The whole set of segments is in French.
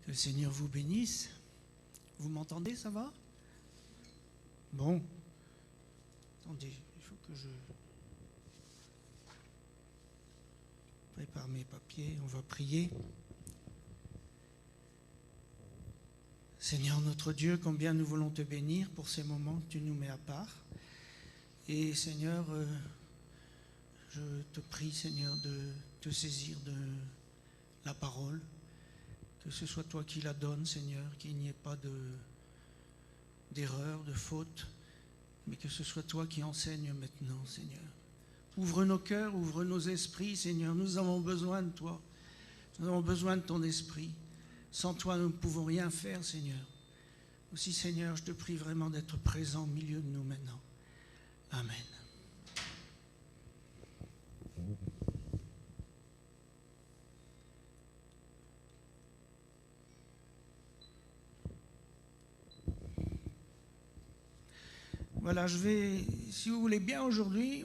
Que le Seigneur vous bénisse. Vous m'entendez, ça va? Bon. Attendez, il faut que je prépare mes papiers. On va prier. Seigneur notre Dieu, combien nous voulons te bénir pour ces moments que tu nous mets à part. Et Seigneur, je te prie, Seigneur, de te saisir de la parole. Que ce soit toi qui la donnes, Seigneur, qu'il n'y ait pas d'erreur, de faute, mais que ce soit toi qui enseignes maintenant, Seigneur. Ouvre nos cœurs, ouvre nos esprits, Seigneur. Nous avons besoin de toi. Nous avons besoin de ton esprit. Sans toi, nous ne pouvons rien faire, Seigneur. Aussi, Seigneur, je te prie vraiment d'être présent au milieu de nous maintenant. Amen. Voilà, si vous voulez bien aujourd'hui,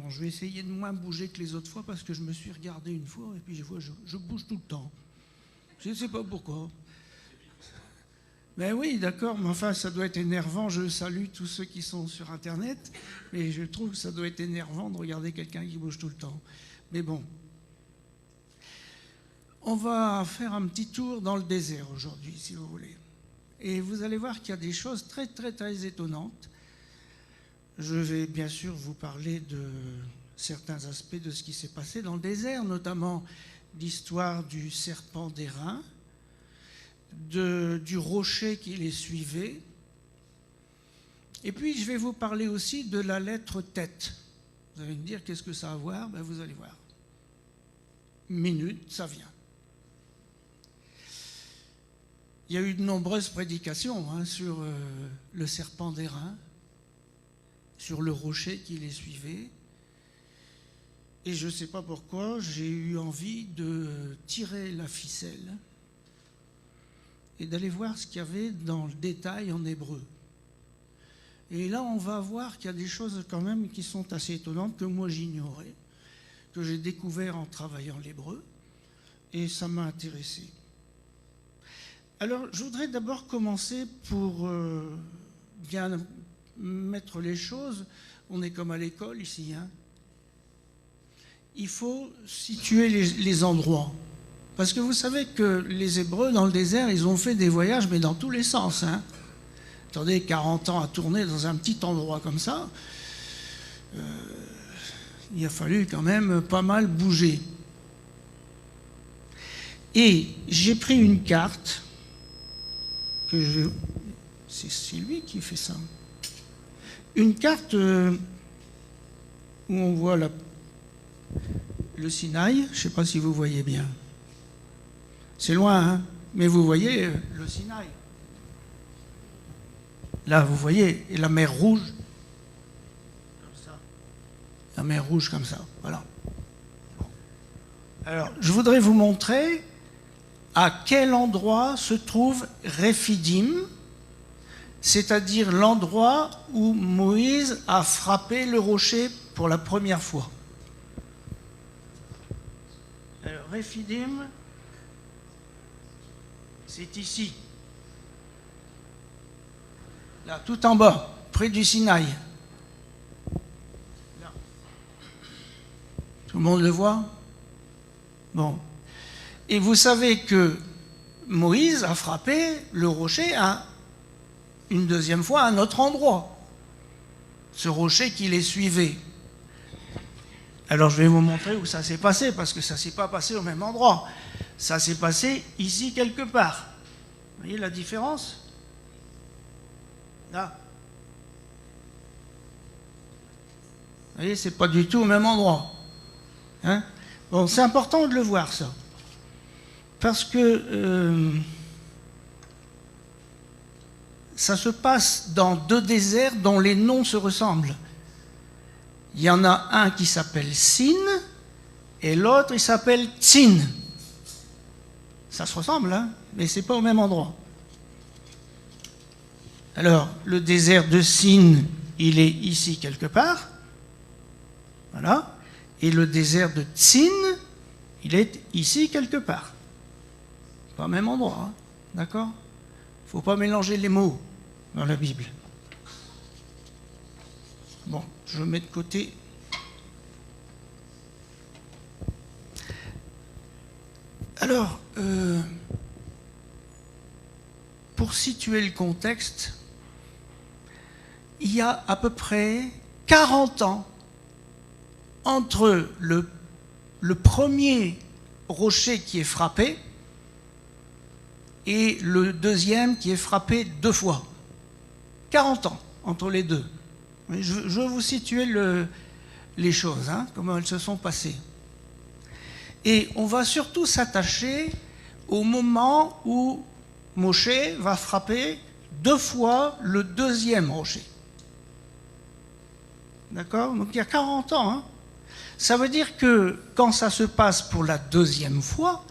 je vais essayer de moins bouger que les autres fois parce que je me suis regardé une fois et puis je bouge tout le temps. Je ne sais pas pourquoi. Mais oui, d'accord, mais enfin, ça doit être énervant. Je salue tous ceux qui sont sur Internet, mais je trouve que ça doit être énervant de regarder quelqu'un qui bouge tout le temps. Mais bon. On va faire un petit tour dans le désert aujourd'hui, si vous voulez. Et vous allez voir qu'il y a des choses très, très, très étonnantes. Je vais bien sûr vous parler de certains aspects de ce qui s'est passé dans le désert, notamment l'histoire du serpent d'airain, du rocher qui les suivait. Et puis je vais vous parler aussi de la lettre tête. Vous allez me dire qu'est-ce que ça a à voir? Ben, vous allez voir. Une minute, ça vient. Il y a eu de nombreuses prédications sur le serpent d'airain, sur le rocher qui les suivait. Et je ne sais pas pourquoi, j'ai eu envie de tirer la ficelle et d'aller voir ce qu'il y avait dans le détail en hébreu. Et là, on va voir qu'il y a des choses quand même qui sont assez étonnantes que moi j'ignorais, que j'ai découvert en travaillant l'hébreu, et ça m'a intéressé. Alors, je voudrais d'abord commencer pour bien mettre les choses. On est comme à l'école ici. Il faut situer les endroits. Parce que vous savez que les Hébreux, dans le désert, ils ont fait des voyages, mais dans tous les sens. Attendez, 40 ans à tourner dans un petit endroit comme ça, il a fallu quand même pas mal bouger. Et j'ai pris une carte. C'est lui qui fait ça. Une carte où on voit le Sinaï. Je ne sais pas si vous voyez bien. C'est loin, mais vous voyez le Sinaï. Là, vous voyez, et la mer Rouge. Comme ça. La mer Rouge comme ça, voilà. Bon. Alors, je voudrais vous montrer à quel endroit se trouve Rephidim, c'est-à-dire l'endroit où Moïse a frappé le rocher pour la première fois. Alors, Rephidim, c'est ici. Là, tout en bas, près du Sinaï. Là. Tout le monde le voit? Bon. Et vous savez que Moïse a frappé le rocher une deuxième fois à un autre endroit. Ce rocher qui les suivait. Alors je vais vous montrer où ça s'est passé, parce que ça ne s'est pas passé au même endroit. Ça s'est passé ici quelque part. Vous voyez la différence? Là. Vous voyez, c'est pas du tout au même endroit. Bon, c'est important de le voir, ça. Parce que ça se passe dans deux déserts dont les noms se ressemblent. Il y en a un qui s'appelle Sin et l'autre il s'appelle Tzin. Ça se ressemble, mais ce n'est pas au même endroit. Alors, le désert de Sin, il est ici quelque part. Voilà. Et le désert de Tzin, il est ici quelque part. Pas au même endroit, hein, d'accord? Il ne faut pas mélanger les mots dans la Bible. Bon, je mets de côté. Alors, pour situer le contexte, il y a à peu près 40 ans entre le premier rocher qui est frappé et le deuxième qui est frappé 2 fois. 40 ans entre les deux. Je veux vous situer les choses, hein, comment elles se sont passées. Et on va surtout s'attacher au moment où Moshe va frapper 2 fois le deuxième rocher. D'accord? Donc il y a 40 ans. Hein. Ça veut dire que quand ça se passe pour la deuxième fois,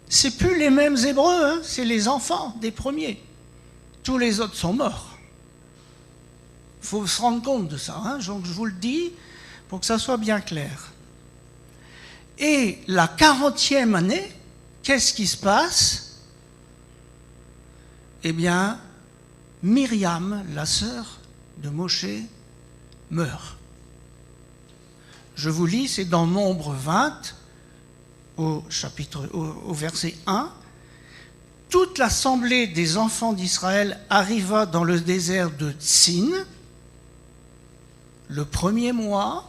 c'est plus les mêmes Hébreux, hein, c'est les enfants des premiers. Tous les autres sont morts. Il faut se rendre compte de ça. Hein, donc je vous le dis pour que ça soit bien clair. Et la 40e année, qu'est-ce qui se passe? Eh bien, Myriam, la sœur de Moshe, meurt. Je vous lis, c'est dans Nombre 20, au verset 1. Toute l'assemblée des enfants d'Israël arriva dans le désert de Tsin, le 1er mois,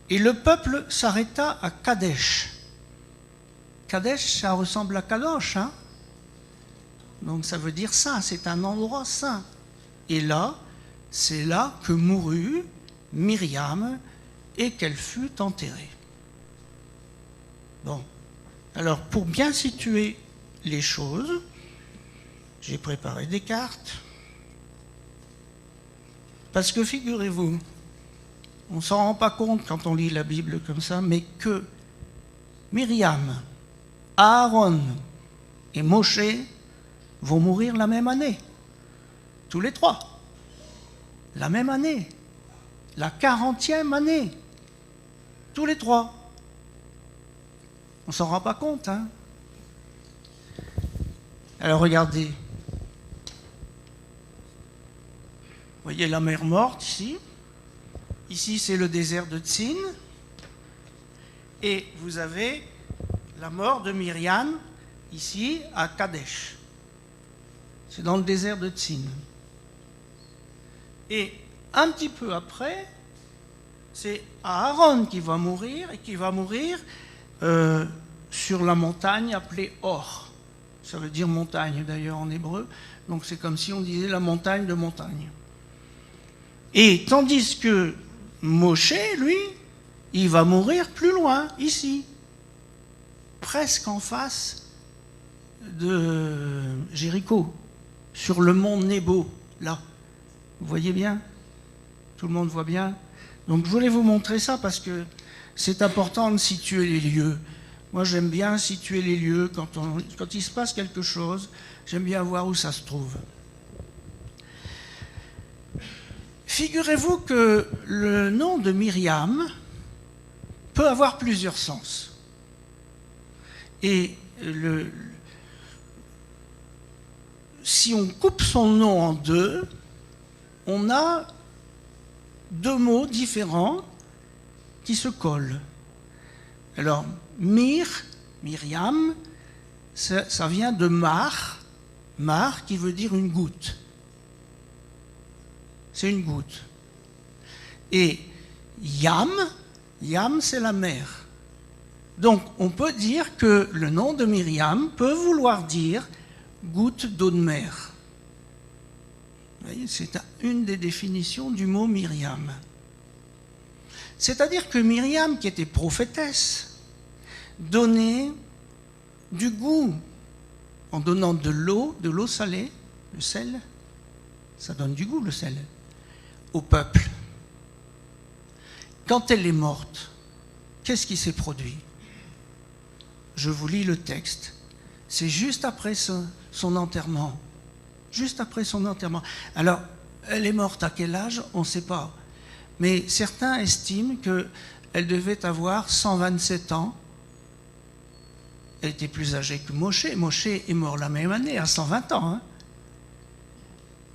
et le peuple s'arrêta à Kadesh. Kadesh, ça ressemble à Kadosh, hein? Donc ça veut dire saint, c'est un endroit saint. Et là, c'est là que mourut Myriam et qu'elle fut enterrée. Bon, alors pour bien situer les choses, j'ai préparé des cartes. Parce que figurez-vous, on ne s'en rend pas compte quand on lit la Bible comme ça, mais que Myriam, Aaron et Moshe vont mourir la même année. Tous les 3. La même année. La 40e année. Tous les 3. On ne s'en rend pas compte, hein? Alors regardez. Vous voyez la mer morte ici. Ici, c'est le désert de Tsin. Et vous avez la mort de Myriam, ici, à Kadesh. C'est dans le désert de Tsin. Et un petit peu après, c'est Aaron qui va mourir, et qui va mourir sur la montagne appelée Or. Ça veut dire montagne, d'ailleurs, en hébreu. Donc c'est comme si on disait la montagne de montagne. Et tandis que Moshe, lui, il va mourir plus loin, ici, presque en face de Jéricho, sur le mont Nebo, là. Vous voyez bien? Tout le monde voit bien? Donc je voulais vous montrer ça parce que c'est important de situer les lieux. Moi j'aime bien situer les lieux quand il se passe quelque chose, j'aime bien voir où ça se trouve. Figurez-vous que le nom de Myriam peut avoir plusieurs sens. Et si on coupe son nom en 2, on a 2 mots différents qui se collent. Alors, Myriam, ça vient de mar qui veut dire une goutte. C'est une goutte. Et Yam c'est la mer. Donc on peut dire que le nom de Myriam peut vouloir dire goutte d'eau de mer. Vous voyez, c'est une des définitions du mot Myriam. C'est-à-dire que Myriam, qui était prophétesse, donnait du goût en donnant de l'eau salée, le sel, ça donne du goût le sel, au peuple. Quand elle est morte, qu'est-ce qui s'est produit? Je vous lis le texte. C'est juste après son enterrement. Juste après son enterrement. Alors, elle est morte à quel âge? On ne sait pas. Mais certains estiment qu'elle devait avoir 127 ans. elle était plus âgée que Moshe. Moshe est mort la même année, à 120 ans. Hein.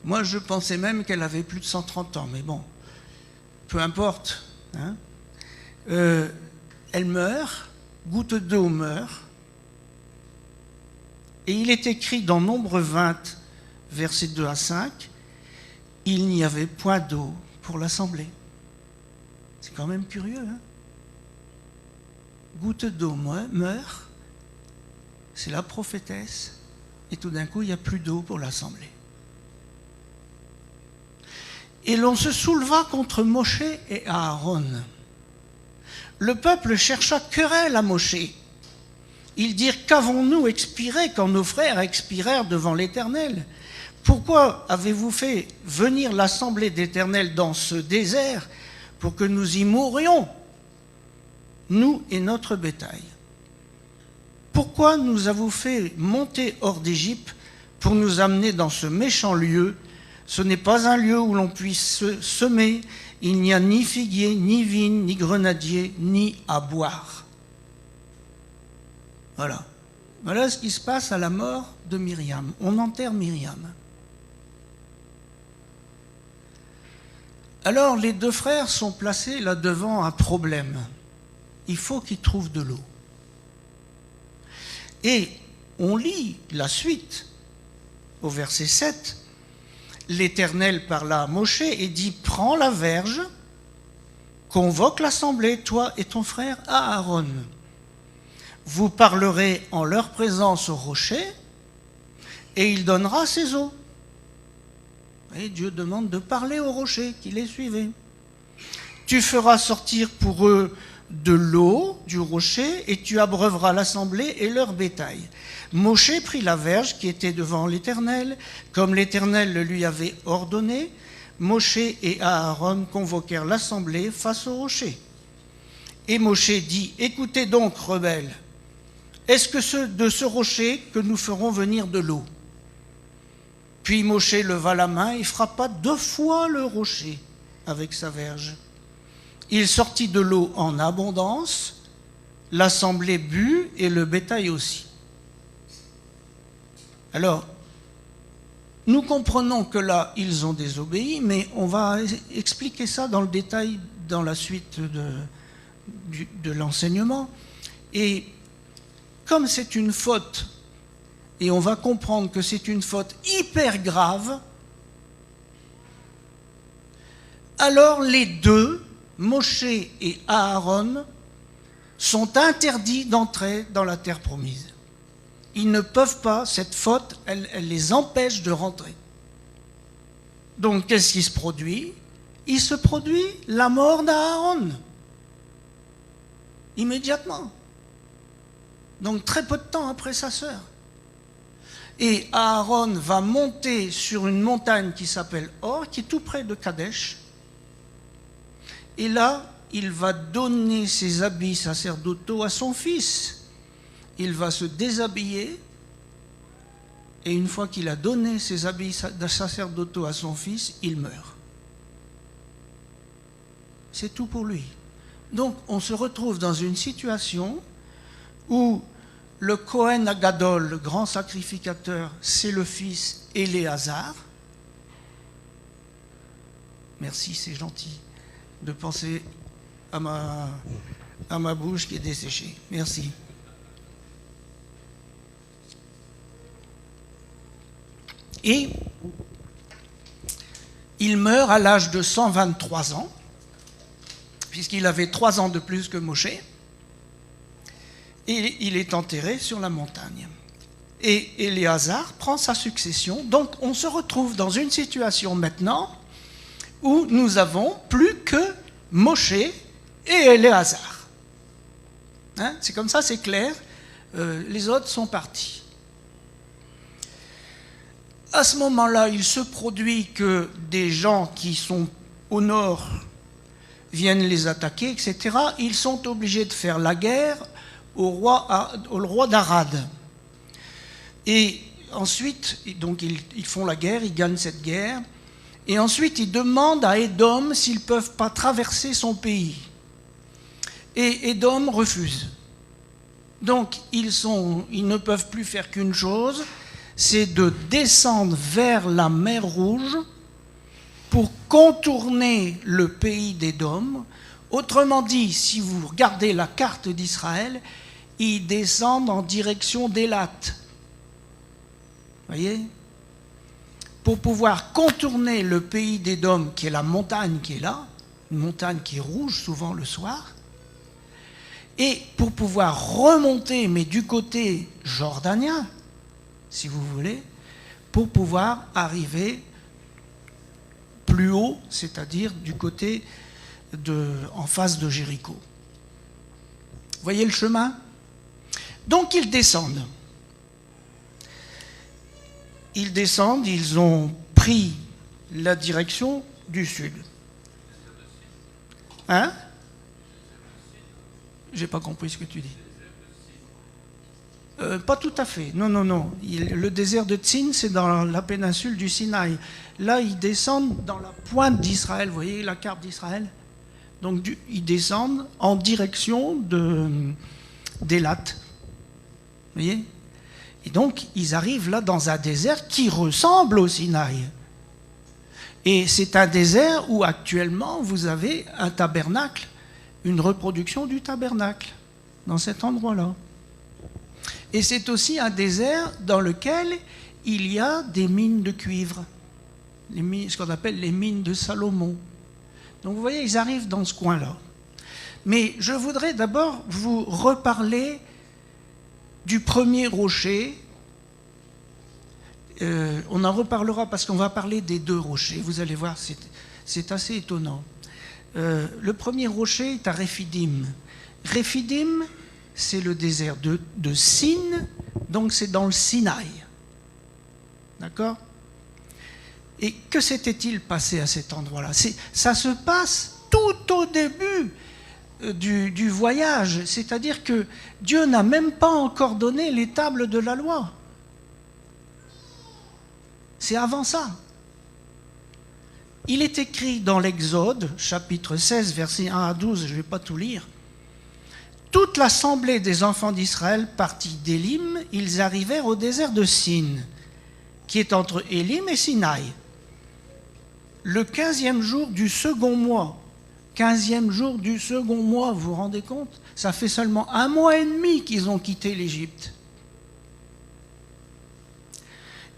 Moi, je pensais même qu'elle avait plus de 130 ans, mais bon, peu importe. Hein. Elle meurt, goutte d'eau meurt, et il est écrit dans Nombre 20, versets 2 à 5, il n'y avait point d'eau pour l'assemblée. C'est quand même curieux, hein? Goutte d'eau meurt, c'est la prophétesse, et tout d'un coup, il n'y a plus d'eau pour l'assemblée. Et l'on se souleva contre Moshe et Aaron. Le peuple chercha querelle à Moshe. Ils dirent, qu'avons-nous expiré quand nos frères expirèrent devant l'Éternel? Pourquoi avez-vous fait venir l'assemblée d'Éternel dans ce désert pour que nous y mourions, nous et notre bétail? Pourquoi nous avez-vous fait monter hors d'Égypte pour nous amener dans ce méchant lieu? Ce n'est pas un lieu où l'on puisse semer, il n'y a ni figuier, ni vigne, ni grenadier, ni à boire. Voilà. Voilà ce qui se passe à la mort de Myriam. On enterre Myriam. Alors les deux frères sont placés là devant un problème. Il faut qu'ils trouvent de l'eau. Et on lit la suite au verset 7. L'Éternel parla à Moshe et dit, prends la verge, convoque l'assemblée, toi et ton frère Aaron. Vous parlerez en leur présence au rocher, et il donnera ses eaux. Et Dieu demande de parler au rocher qui les suivait. Tu feras sortir pour eux de l'eau du rocher, et tu abreuveras l'assemblée et leur bétail. Moshe prit la verge qui était devant l'Éternel, comme l'Éternel le lui avait ordonné. Moshe et Aaron convoquèrent l'assemblée face au rocher. Et Moshe dit, écoutez donc, rebelles, est-ce que de ce rocher que nous ferons venir de l'eau? Puis Moshe leva la main et frappa 2 fois le rocher avec sa verge. Il sortit de l'eau en abondance, l'assemblée but et le bétail aussi. Alors, nous comprenons que là, ils ont désobéi, mais on va expliquer ça dans le détail dans la suite de l'enseignement. Et comme c'est une faute, et on va comprendre que c'est une faute hyper grave, alors les deux, Moshe et Aaron, sont interdits d'entrer dans la terre promise. Ils ne peuvent pas, cette faute, elle les empêche de rentrer. Donc, qu'est-ce qui se produit? Il se produit la mort d'Aaron. Immédiatement. Donc, très peu de temps après sa sœur. Et Aaron va monter sur une montagne qui s'appelle Hor, qui est tout près de Kadesh. Et là, il va donner ses habits sacerdotaux à son fils. Il va se déshabiller, et une fois qu'il a donné ses habits sacerdotaux à son fils, il meurt. C'est tout pour lui. Donc, on se retrouve dans une situation où le Kohen Agadol, le grand sacrificateur, c'est le fils Éléazar. Merci, c'est gentil de penser à ma bouche qui est desséchée. Merci. Et il meurt à l'âge de 123 ans, puisqu'il avait 3 ans de plus que Moshe, et il est enterré sur la montagne. Et Éléazar prend sa succession, donc on se retrouve dans une situation maintenant où nous avons plus que Moshe et Éléazar. Hein, c'est comme ça, c'est clair, les autres sont partis. À ce moment-là, il se produit que des gens qui sont au nord viennent les attaquer, etc. Ils sont obligés de faire la guerre au roi d'Arad. Et ensuite, donc ils font la guerre, ils gagnent cette guerre. Et ensuite, ils demandent à Édom s'ils ne peuvent pas traverser son pays. Et Édom refuse. Donc ils ne peuvent plus faire qu'une chose, c'est de descendre vers la mer Rouge pour contourner le pays d'Édom. Autrement dit, si vous regardez la carte d'Israël, ils descendent en direction d'Élat. Voyez ? Pour pouvoir contourner le pays d'Édom, qui est la montagne qui est là, une montagne qui est rouge souvent le soir, et pour pouvoir remonter, mais du côté jordanien, si vous voulez, pour pouvoir arriver plus haut, c'est-à-dire du côté en face de Jéricho. Vous voyez le chemin ? Donc ils descendent. Ils descendent, ils ont pris la direction du sud. Hein ? J'ai pas compris ce que tu dis. Pas tout à fait. Non. Le désert de Tzin, c'est dans la péninsule du Sinaï. Là, ils descendent dans la pointe d'Israël. Vous voyez la carte d'Israël ? Donc, ils descendent en direction d'Élat. Vous voyez ? Et donc, ils arrivent là dans un désert qui ressemble au Sinaï. Et c'est un désert où actuellement, vous avez un tabernacle, une reproduction du tabernacle, dans cet endroit-là. Et c'est aussi un désert dans lequel il y a des mines de cuivre, ce qu'on appelle les mines de Salomon. Donc vous voyez, ils arrivent dans ce coin-là. Mais je voudrais d'abord vous reparler du premier rocher. On en reparlera parce qu'on va parler des deux rochers. Vous allez voir, c'est assez étonnant. Le premier rocher est à Rephidim. Rephidim, c'est le désert de Sin, donc c'est dans le Sinaï. D'accord ? Et que s'était-il passé à cet endroit-là ? Ça se passe tout au début du voyage, c'est-à-dire que Dieu n'a même pas encore donné les tables de la loi. C'est avant ça. Il est écrit dans l'Exode, chapitre 16, versets 1 à 12, je ne vais pas tout lire. Toute l'assemblée des enfants d'Israël partit d'Élim, ils arrivèrent au désert de Sin, qui est entre Élim et Sinaï. Le 15e jour du second mois, 15e jour du second mois, vous vous rendez compte ? Ça fait seulement 1 mois et demi qu'ils ont quitté l'Égypte.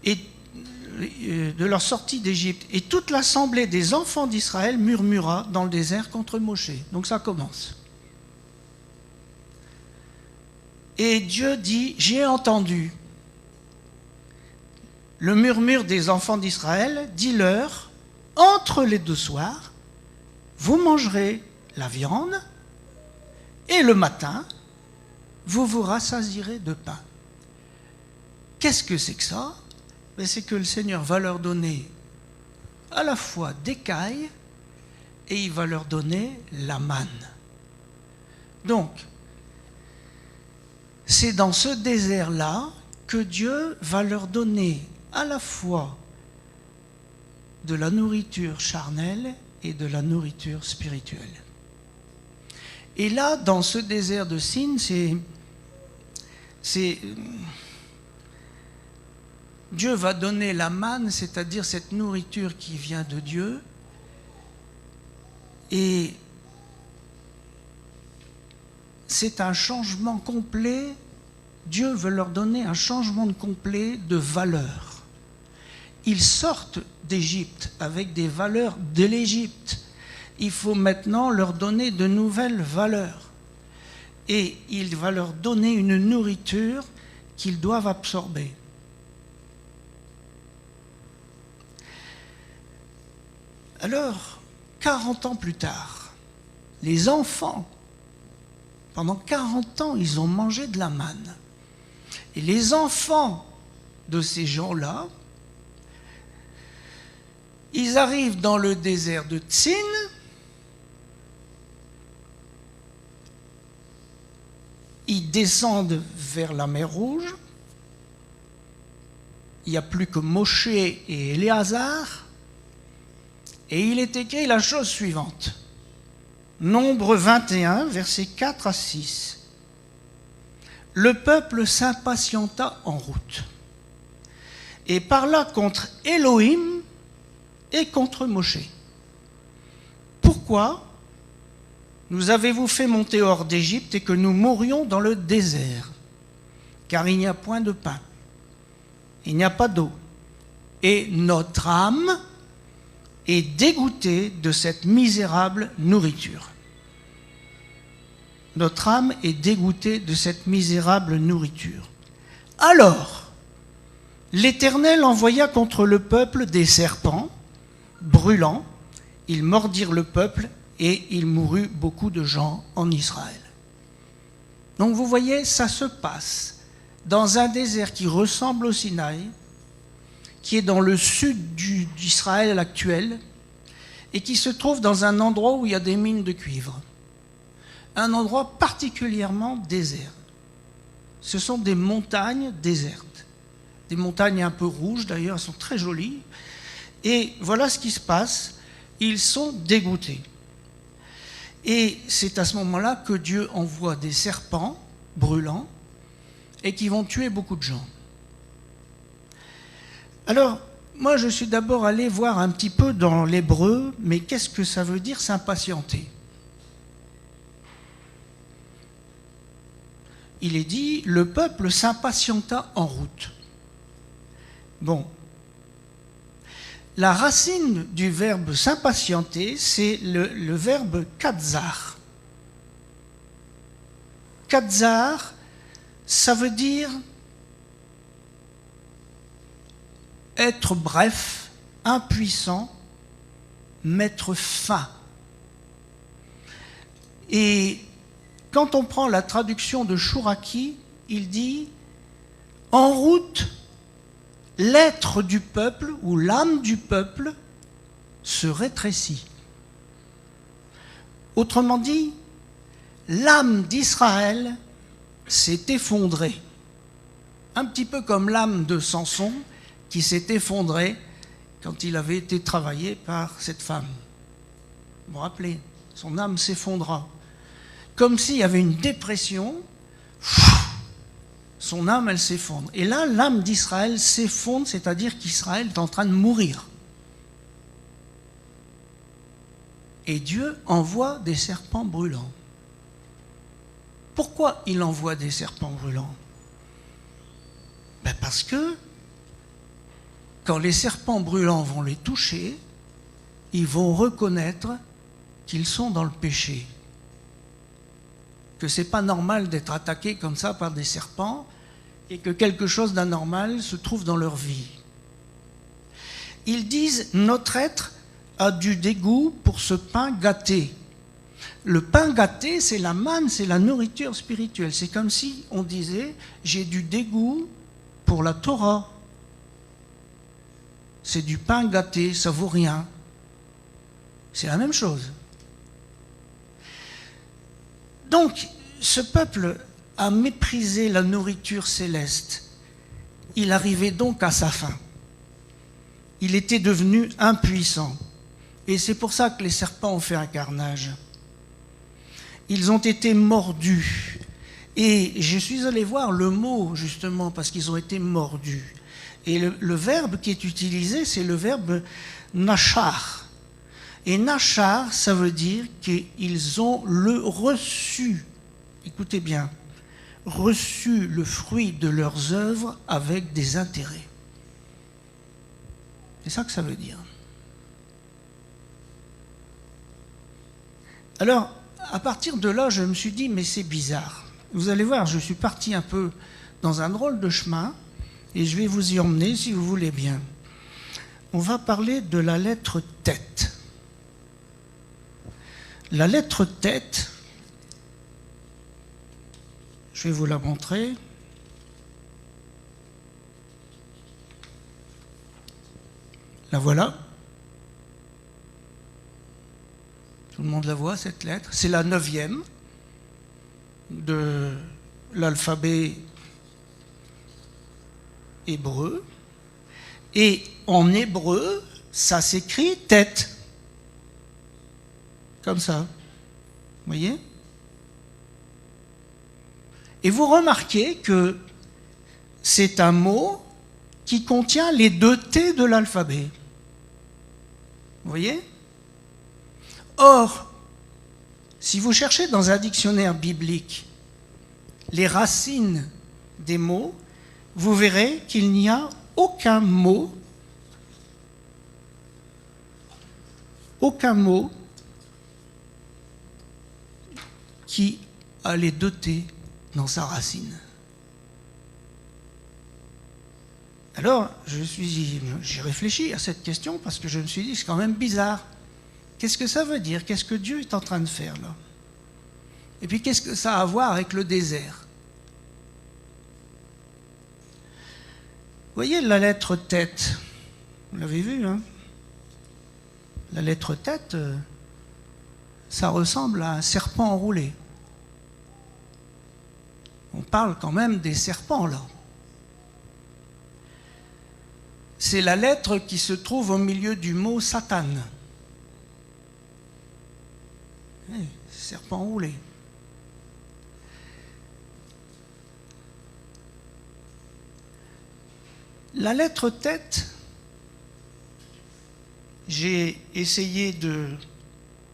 Et de leur sortie d'Égypte. Et toute l'assemblée des enfants d'Israël murmura dans le désert contre Moshe. Donc ça commence. Et Dieu dit, j'ai entendu le murmure des enfants d'Israël, dis-leur, entre les deux soirs, vous mangerez la viande, et le matin, vous vous rassasierez de pain. Qu'est-ce que c'est que ça ? C'est que le Seigneur va leur donner à la fois des cailles et il va leur donner la manne. Donc, c'est dans ce désert-là que Dieu va leur donner à la fois de la nourriture charnelle et de la nourriture spirituelle. Et là, dans ce désert de Sin, Dieu va donner la manne, c'est-à-dire cette nourriture qui vient de Dieu, et c'est un changement complet. Dieu veut leur donner un changement complet de valeurs. Ils sortent d'Égypte avec des valeurs de l'Égypte. Il faut maintenant leur donner de nouvelles valeurs. Et il va leur donner une nourriture qu'ils doivent absorber. Alors, 40 ans plus tard, les enfants, pendant 40 ans, ils ont mangé de la manne. Et les enfants de ces gens-là, ils arrivent dans le désert de Tzin, ils descendent vers la mer Rouge, il n'y a plus que Moshe et Éléazar, et il est écrit la chose suivante. Nombre 21, versets 4 à 6. le peuple s'impatienta en route et parla contre Elohim et contre Moshe. Pourquoi nous avez-vous fait monter hors d'Égypte et que nous mourions dans le désert? Car il n'y a point de pain, il n'y a pas d'eau, et notre âme est dégoûtée de cette misérable nourriture. Notre âme est dégoûtée de cette misérable nourriture. Alors, l'Éternel envoya contre le peuple des serpents brûlants. Ils mordirent le peuple et il mourut beaucoup de gens en Israël. Donc vous voyez, ça se passe dans un désert qui ressemble au Sinaï, qui est dans le sud d'Israël actuel et qui se trouve dans un endroit où il y a des mines de cuivre. Un endroit particulièrement désert. Ce sont des montagnes désertes. Des montagnes un peu rouges, d'ailleurs, elles sont très jolies. Et voilà ce qui se passe. Ils sont dégoûtés. Et c'est à ce moment-là que Dieu envoie des serpents brûlants et qui vont tuer beaucoup de gens. Alors, moi, je suis d'abord allé voir un petit peu dans l'hébreu, mais qu'est-ce que ça veut dire s'impatienter? Il est dit, le peuple s'impatienta en route. Bon. La racine du verbe s'impatienter, c'est le verbe katzar. Katzar, ça veut dire être bref, impuissant, mettre fin. Et quand on prend la traduction de Chouraki, il dit « En route, l'être du peuple ou l'âme du peuple se rétrécit. » Autrement dit, l'âme d'Israël s'est effondrée. Un petit peu comme l'âme de Samson qui s'est effondrée quand il avait été travaillé par cette femme. Vous vous rappelez, son âme s'effondra. Comme s'il y avait une dépression, son âme, elle s'effondre. Et là, l'âme d'Israël s'effondre, c'est-à-dire qu'Israël est en train de mourir. Et Dieu envoie des serpents brûlants. Pourquoi il envoie des serpents brûlants? Parce que quand les serpents brûlants vont les toucher, ils vont reconnaître qu'ils sont dans le péché. Que ce n'est pas normal d'être attaqué comme ça par des serpents et que quelque chose d'anormal se trouve dans leur vie. Ils disent « Notre être a du dégoût pour ce pain gâté ». Le pain gâté, c'est la manne, c'est la nourriture spirituelle. C'est comme si on disait « J'ai du dégoût pour la Torah ». C'est du pain gâté, ça vaut rien. C'est la même chose. Donc, ce peuple a méprisé la nourriture céleste. Il arrivait donc à sa fin. Il était devenu impuissant. Et c'est pour ça que les serpents ont fait un carnage. Ils ont été mordus. Et je suis allé voir le mot, justement, parce qu'ils ont été mordus. Et le verbe qui est utilisé, c'est le verbe « nachar ». Et nachar, ça veut dire qu'ils ont reçu, écoutez bien, reçu le fruit de leurs œuvres avec des intérêts. C'est ça que ça veut dire. Alors, à partir de là, je me suis dit, mais c'est bizarre. Vous allez voir, je suis parti un peu dans un drôle de chemin, et je vais vous y emmener si vous voulez bien. On va parler de la lettre tête. La lettre tête, je vais vous la montrer. La voilà. Tout le monde la voit, cette lettre. C'est la 9e de l'alphabet hébreu. Et en hébreu, ça s'écrit tête. Comme ça. Vous voyez? Et vous remarquez que c'est un mot qui contient les 2 T de l'alphabet. Vous voyez? Or, si vous cherchez dans un dictionnaire biblique les racines des mots, vous verrez qu'il n'y a aucun mot qui a les 2 T dans sa racine. Alors, j'ai réfléchi à cette question parce que je me suis dit, c'est quand même bizarre. Qu'est-ce que ça veut dire? Qu'est-ce que Dieu est en train de faire là? Et puis, qu'est-ce que ça a à voir avec le désert? Vous voyez la lettre tête? Vous l'avez vu, hein? La lettre tête, ça ressemble à un serpent enroulé. On parle quand même des serpents, là. C'est la lettre qui se trouve au milieu du mot Satan. Serpent enroulé. La lettre tête, j'ai essayé de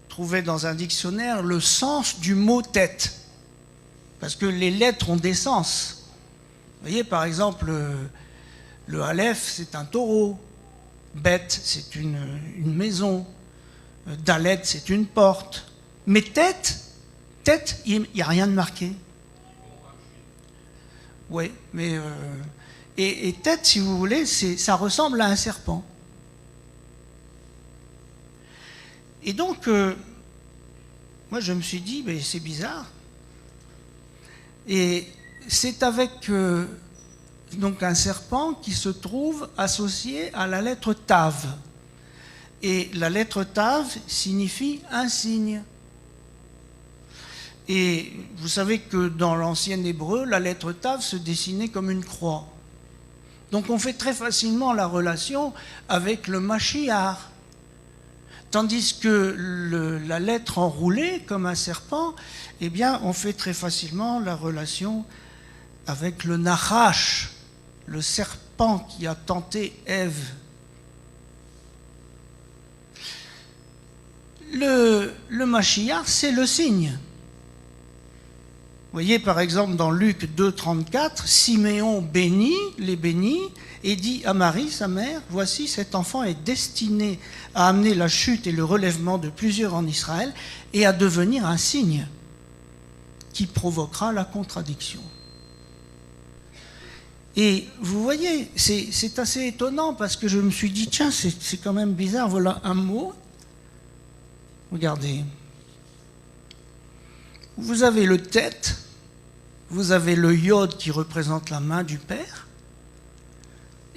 trouver dans un dictionnaire le sens du mot tête. Parce que les lettres ont des sens. Vous voyez, par exemple, le Aleph, c'est un taureau. Bet, c'est une maison. Dalet, c'est une porte. Mais tête, il n'y a rien de marqué. Oui, mais... Et tête, si vous voulez, ça ressemble à un serpent. Et donc, moi, je me suis dit, mais c'est bizarre. Et c'est avec donc un serpent qui se trouve associé à la lettre Tav. Et la lettre Tav signifie un signe. Et vous savez que dans l'ancien hébreu, la lettre Tav se dessinait comme une croix. Donc on fait très facilement la relation avec le Mashiach. Tandis que la lettre enroulée, comme un serpent, eh bien, on fait très facilement la relation avec le Nachash, le serpent qui a tenté Ève. Le Mashiach, c'est le signe. Vous voyez, par exemple, dans Luc 2,34, Siméon les bénit, et dit à Marie, sa mère, « Voici, cet enfant est destiné à amener la chute et le relèvement de plusieurs en Israël et à devenir un signe qui provoquera la contradiction. » Et vous voyez, c'est assez étonnant parce que je me suis dit, tiens, c'est quand même bizarre, voilà un mot. Regardez. Vous avez le tête, vous avez le yod qui représente la main du Père,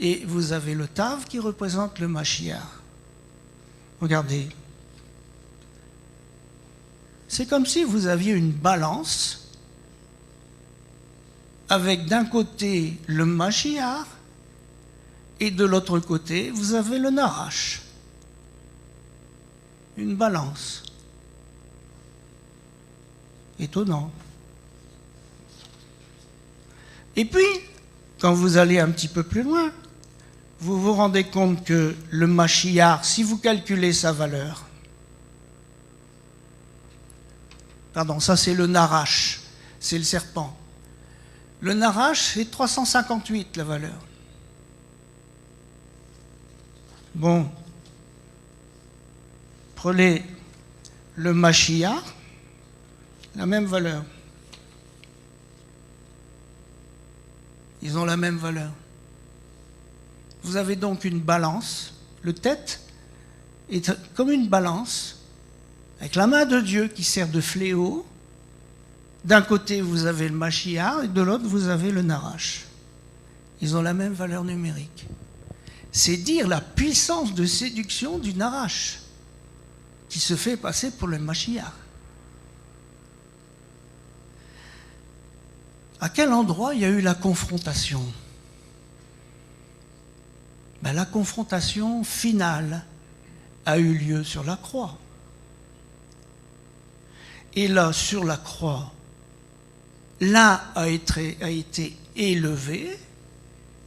et vous avez le tav qui représente le Mashiach. Regardez. C'est comme si vous aviez une balance avec d'un côté le Mashiach et de l'autre côté, vous avez le Narash. Une balance. Étonnant. Et puis, quand vous allez un petit peu plus loin, vous vous rendez compte que le Mashiach, si vous calculez sa valeur, pardon, ça c'est le Narash, c'est le serpent. Le Narash, c'est 358 la valeur. Bon, prenez le Mashiach, la même valeur. Ils ont la même valeur. Vous avez donc une balance. Le tête est comme une balance avec la main de Dieu qui sert de fléau. D'un côté, vous avez le Mashiach et de l'autre, vous avez le Narash. Ils ont la même valeur numérique. C'est dire la puissance de séduction du Narash qui se fait passer pour le Mashiach. À quel endroit il y a eu la confrontation? Ben, la confrontation finale a eu lieu sur la croix. Et là, sur la croix, l'un a été élevé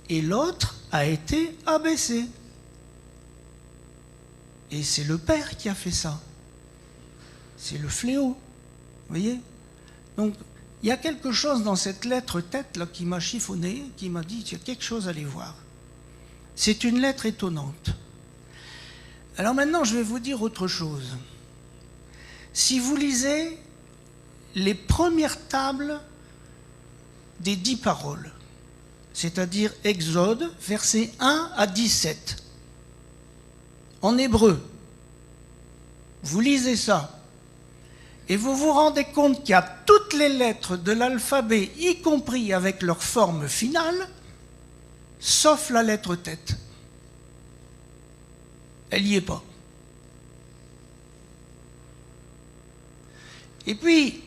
et l'autre a été abaissé. Et c'est le Père qui a fait ça. C'est le fléau. Vous voyez? Donc, il y a quelque chose dans cette lettre tête là qui m'a chiffonné, qui m'a dit, il y a quelque chose à aller voir. C'est une lettre étonnante. Alors maintenant, je vais vous dire autre chose. Si vous lisez les premières tables des 10 paroles, c'est-à-dire Exode, versets 1 à 17, en hébreu, vous lisez ça, et vous vous rendez compte qu'il y a toutes les lettres de l'alphabet, y compris avec leur forme finale, sauf la lettre tête. Elle n'y est pas. Et puis,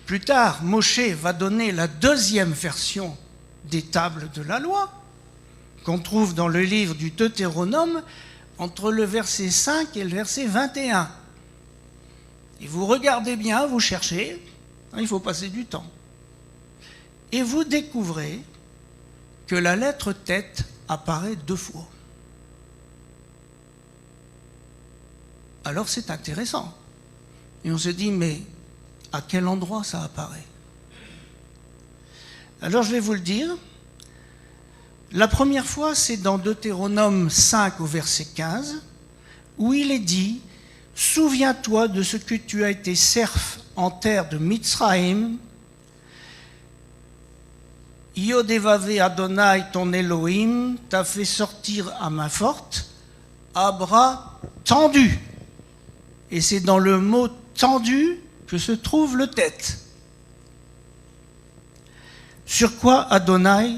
plus tard, Moshe va donner la deuxième version des tables de la loi, qu'on trouve dans le livre du Deutéronome, entre le verset 5 et le verset 21. Et vous regardez bien, vous cherchez, il faut passer du temps. Et vous découvrez que la lettre tête apparaît 2 fois. Alors c'est intéressant. Et on se dit, mais à quel endroit ça apparaît? Alors je vais vous le dire. La première fois, c'est dans Deutéronome 5 au verset 15, où il est dit, « Souviens-toi de ce que tu as été serf en terre de Mitzraïm, Yodevave Adonai ton Elohim t'a fait sortir à main forte, à bras tendus. » Et c'est dans le mot « tendu » que se trouve le tête. Sur quoi Adonai,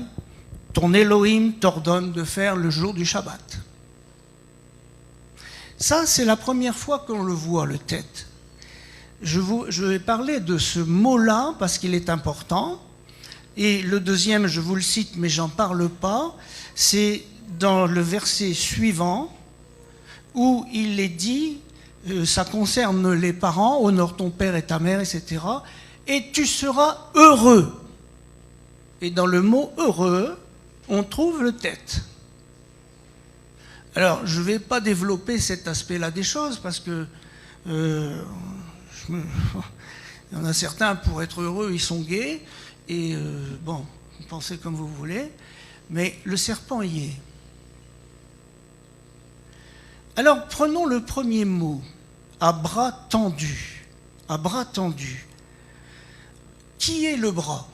ton Elohim, t'ordonne de faire le jour du Shabbat. Ça, c'est la première fois qu'on le voit, le tête. Je vais parler de ce mot-là parce qu'il est important. Et le deuxième, je vous le cite, mais j'en parle pas, c'est dans le verset suivant où il est dit, ça concerne les parents, honore ton père et ta mère, etc. Et tu seras heureux. Et dans le mot heureux, on trouve le tête. Alors, je ne vais pas développer cet aspect-là des choses parce que il y en a certains, pour être heureux, ils sont gays. Et bon, pensez comme vous voulez. Mais le serpent y est. Alors, prenons le premier mot, à bras tendus. À bras tendus. Qui est le bras?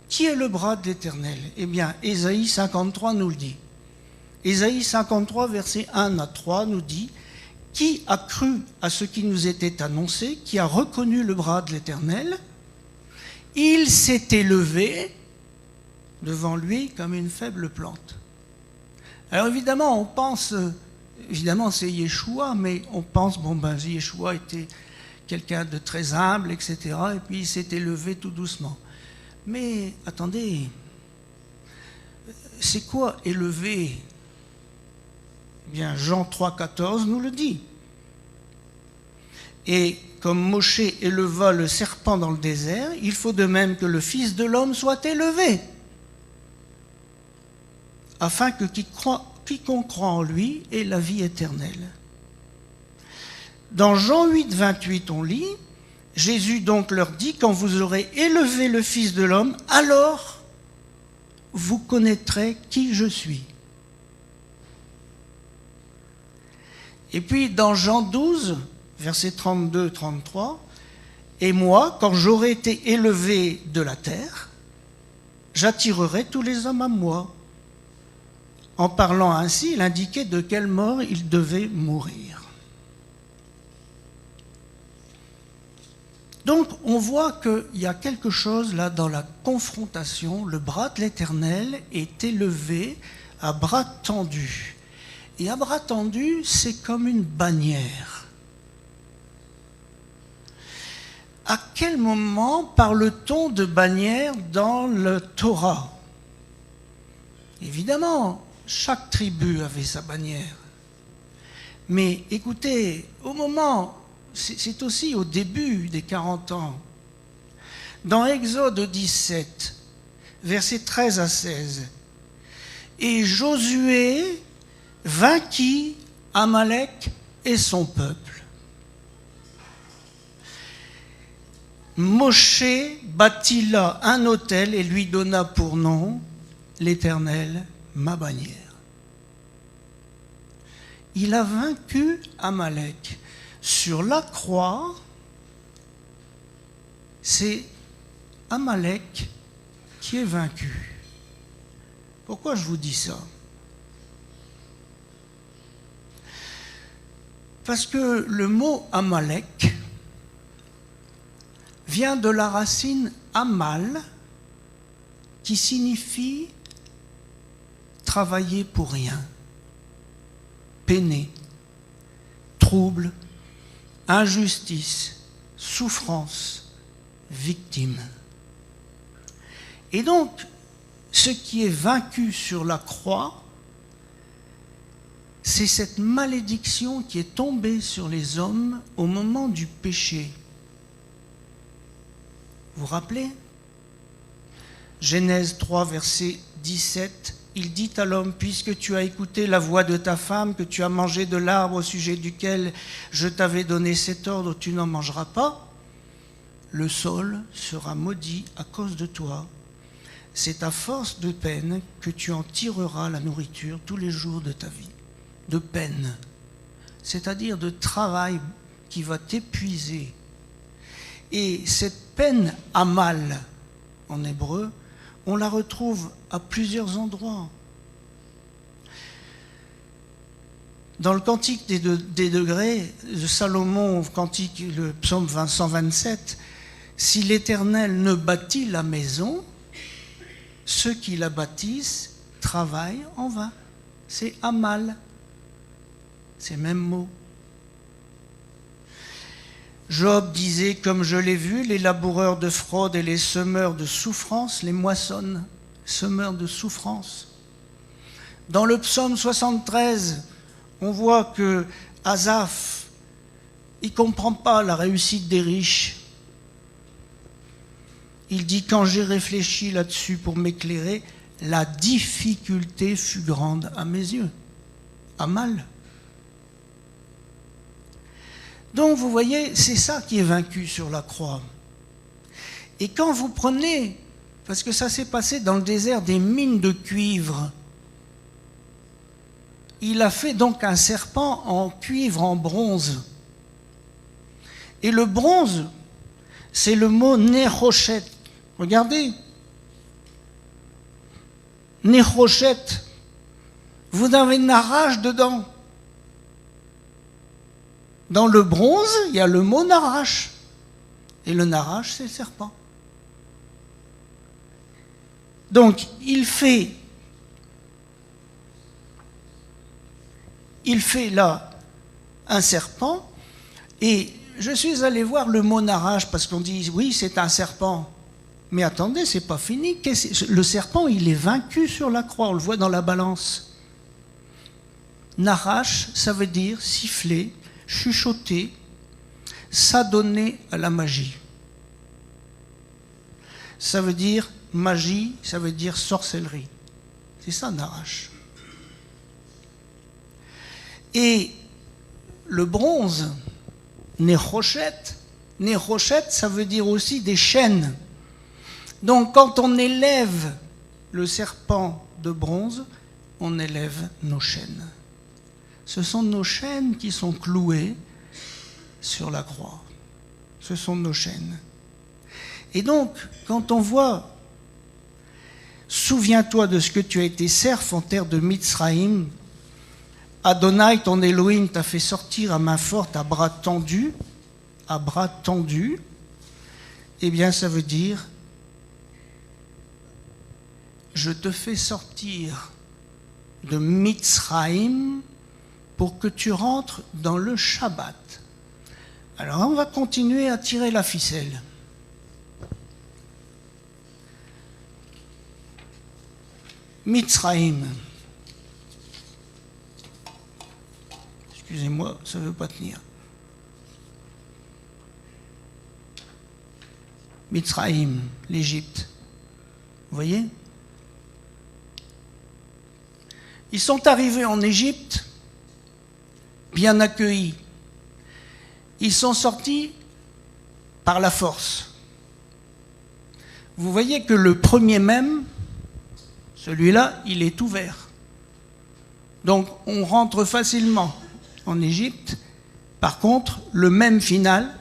Qui est le bras de l'Éternel? Eh bien, Ésaïe 53 nous le dit. Ésaïe 53, versets 1 à 3 nous dit « Qui a cru à ce qui nous était annoncé, qui a reconnu le bras de l'Éternel? Il s'est élevé devant lui comme une faible plante. » Alors évidemment, on pense, évidemment c'est Yeshua, mais on pense, bon ben Yeshua était quelqu'un de très humble, etc. Et puis il s'est élevé tout doucement. Mais attendez, c'est quoi élever? Eh bien, Jean 3,14 nous le dit. Et comme Moshe éleva le serpent dans le désert, il faut de même que le Fils de l'homme soit élevé, afin que quiconque croit en lui ait la vie éternelle. Dans Jean 8, 28, on lit, Jésus donc leur dit, quand vous aurez élevé le Fils de l'homme, alors vous connaîtrez qui je suis. Et puis dans Jean 12, versets 32-33, et moi, quand j'aurai été élevé de la terre, j'attirerai tous les hommes à moi. En parlant ainsi, il indiquait de quelle mort il devait mourir. Donc, on voit qu'il y a quelque chose là dans la confrontation. Le bras de l'Éternel est élevé à bras tendus. Et à bras tendus, c'est comme une bannière. À quel moment parle-t-on de bannière dans le Torah? Évidemment, chaque tribu avait sa bannière. Mais écoutez, au moment, c'est aussi au début des 40 ans. Dans Exode 17, versets 13 à 16, « Et Josué vainquit Amalek et son peuple. Moshe bâtit là un autel et lui donna pour nom l'Éternel, ma bannière. » Il a vaincu Amalek. Sur la croix, c'est Amalek qui est vaincu. Pourquoi je vous dis ça? Parce que le mot Amalek vient de la racine Amal, qui signifie travailler pour rien, peiner, trouble, injustice, souffrance, victime. Et donc, ce qui est vaincu sur la croix, c'est cette malédiction qui est tombée sur les hommes au moment du péché. Vous vous rappelez? Genèse 3, verset 17, il dit à l'homme, « Puisque tu as écouté la voix de ta femme, que tu as mangé de l'arbre au sujet duquel je t'avais donné cet ordre, tu n'en mangeras pas, le sol sera maudit à cause de toi. C'est à force de peine que tu en tireras la nourriture tous les jours de ta vie. » De peine, c'est-à-dire de travail qui va t'épuiser. Et cette peine amal, en hébreu, on la retrouve à plusieurs endroits. Dans le Cantique des degrés de Salomon, cantique, le psaume 127, « Si l'Éternel ne bâtit la maison, ceux qui la bâtissent travaillent en vain. » C'est amal. C'est le même mot. Job disait, comme je l'ai vu, les laboureurs de fraude et les semeurs de souffrance les moissonnent, semeurs de souffrance. Dans le psaume 73, on voit que Asaph, il ne comprend pas la réussite des riches. Il dit, quand j'ai réfléchi là-dessus pour m'éclairer, la difficulté fut grande à mes yeux, à mal. Donc vous voyez, c'est ça qui est vaincu sur la croix. Et quand vous prenez, parce que ça s'est passé dans le désert, des mines de cuivre, il a fait donc un serpent en cuivre, en bronze. Et le bronze, c'est le mot Nechoshet. Regardez. Nechoshet. Vous avez Narash dedans. Dans le bronze, il y a le mot Narash. Et le Narash, c'est le serpent. Donc, il fait là un serpent, et je suis allé voir le mot Narash, parce qu'on dit, oui, c'est un serpent. Mais attendez, c'est pas fini. Le serpent, il est vaincu sur la croix, on le voit dans la balance. Narash, ça veut dire siffler, chuchoter, s'adonner à la magie. Ça veut dire magie, ça veut dire sorcellerie. C'est ça, Narash. Et le bronze, Nechoshet, ça veut dire aussi des chaînes. Donc quand on élève le serpent de bronze, on élève nos chaînes. Ce sont nos chaînes qui sont clouées sur la croix. Ce sont nos chaînes. Et donc, quand on voit, souviens-toi de ce que tu as été serf en terre de Mitzraïm, Adonai, ton Elohim, t'a fait sortir à main forte, à bras tendus, eh bien ça veut dire, je te fais sortir de Mitzraïm pour que tu rentres dans le Shabbat. Alors on va continuer à tirer la ficelle. Mitzraïm. Excusez-moi, ça ne veut pas tenir. Mitzraïm, l'Égypte. Vous voyez? Ils sont arrivés en Égypte, bien accueillis. Ils sont sortis par la force. Vous voyez que le premier même, celui-là, il est ouvert. Donc on rentre facilement en Égypte. Par contre, le même final,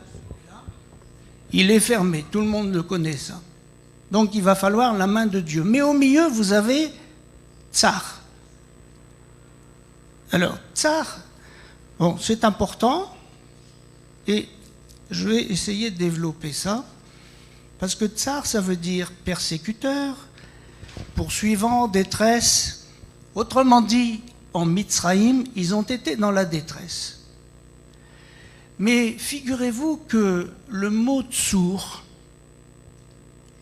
il est fermé. Tout le monde le connaît, ça. Donc il va falloir la main de Dieu. Mais au milieu, vous avez Tsar. Alors, Tsar, bon, c'est important. Et je vais essayer de développer ça. Parce que Tsar, ça veut dire persécuteur, poursuivant, détresse. Autrement dit, en Mitzraïm, ils ont été dans la détresse. Mais figurez-vous que le mot Tsour,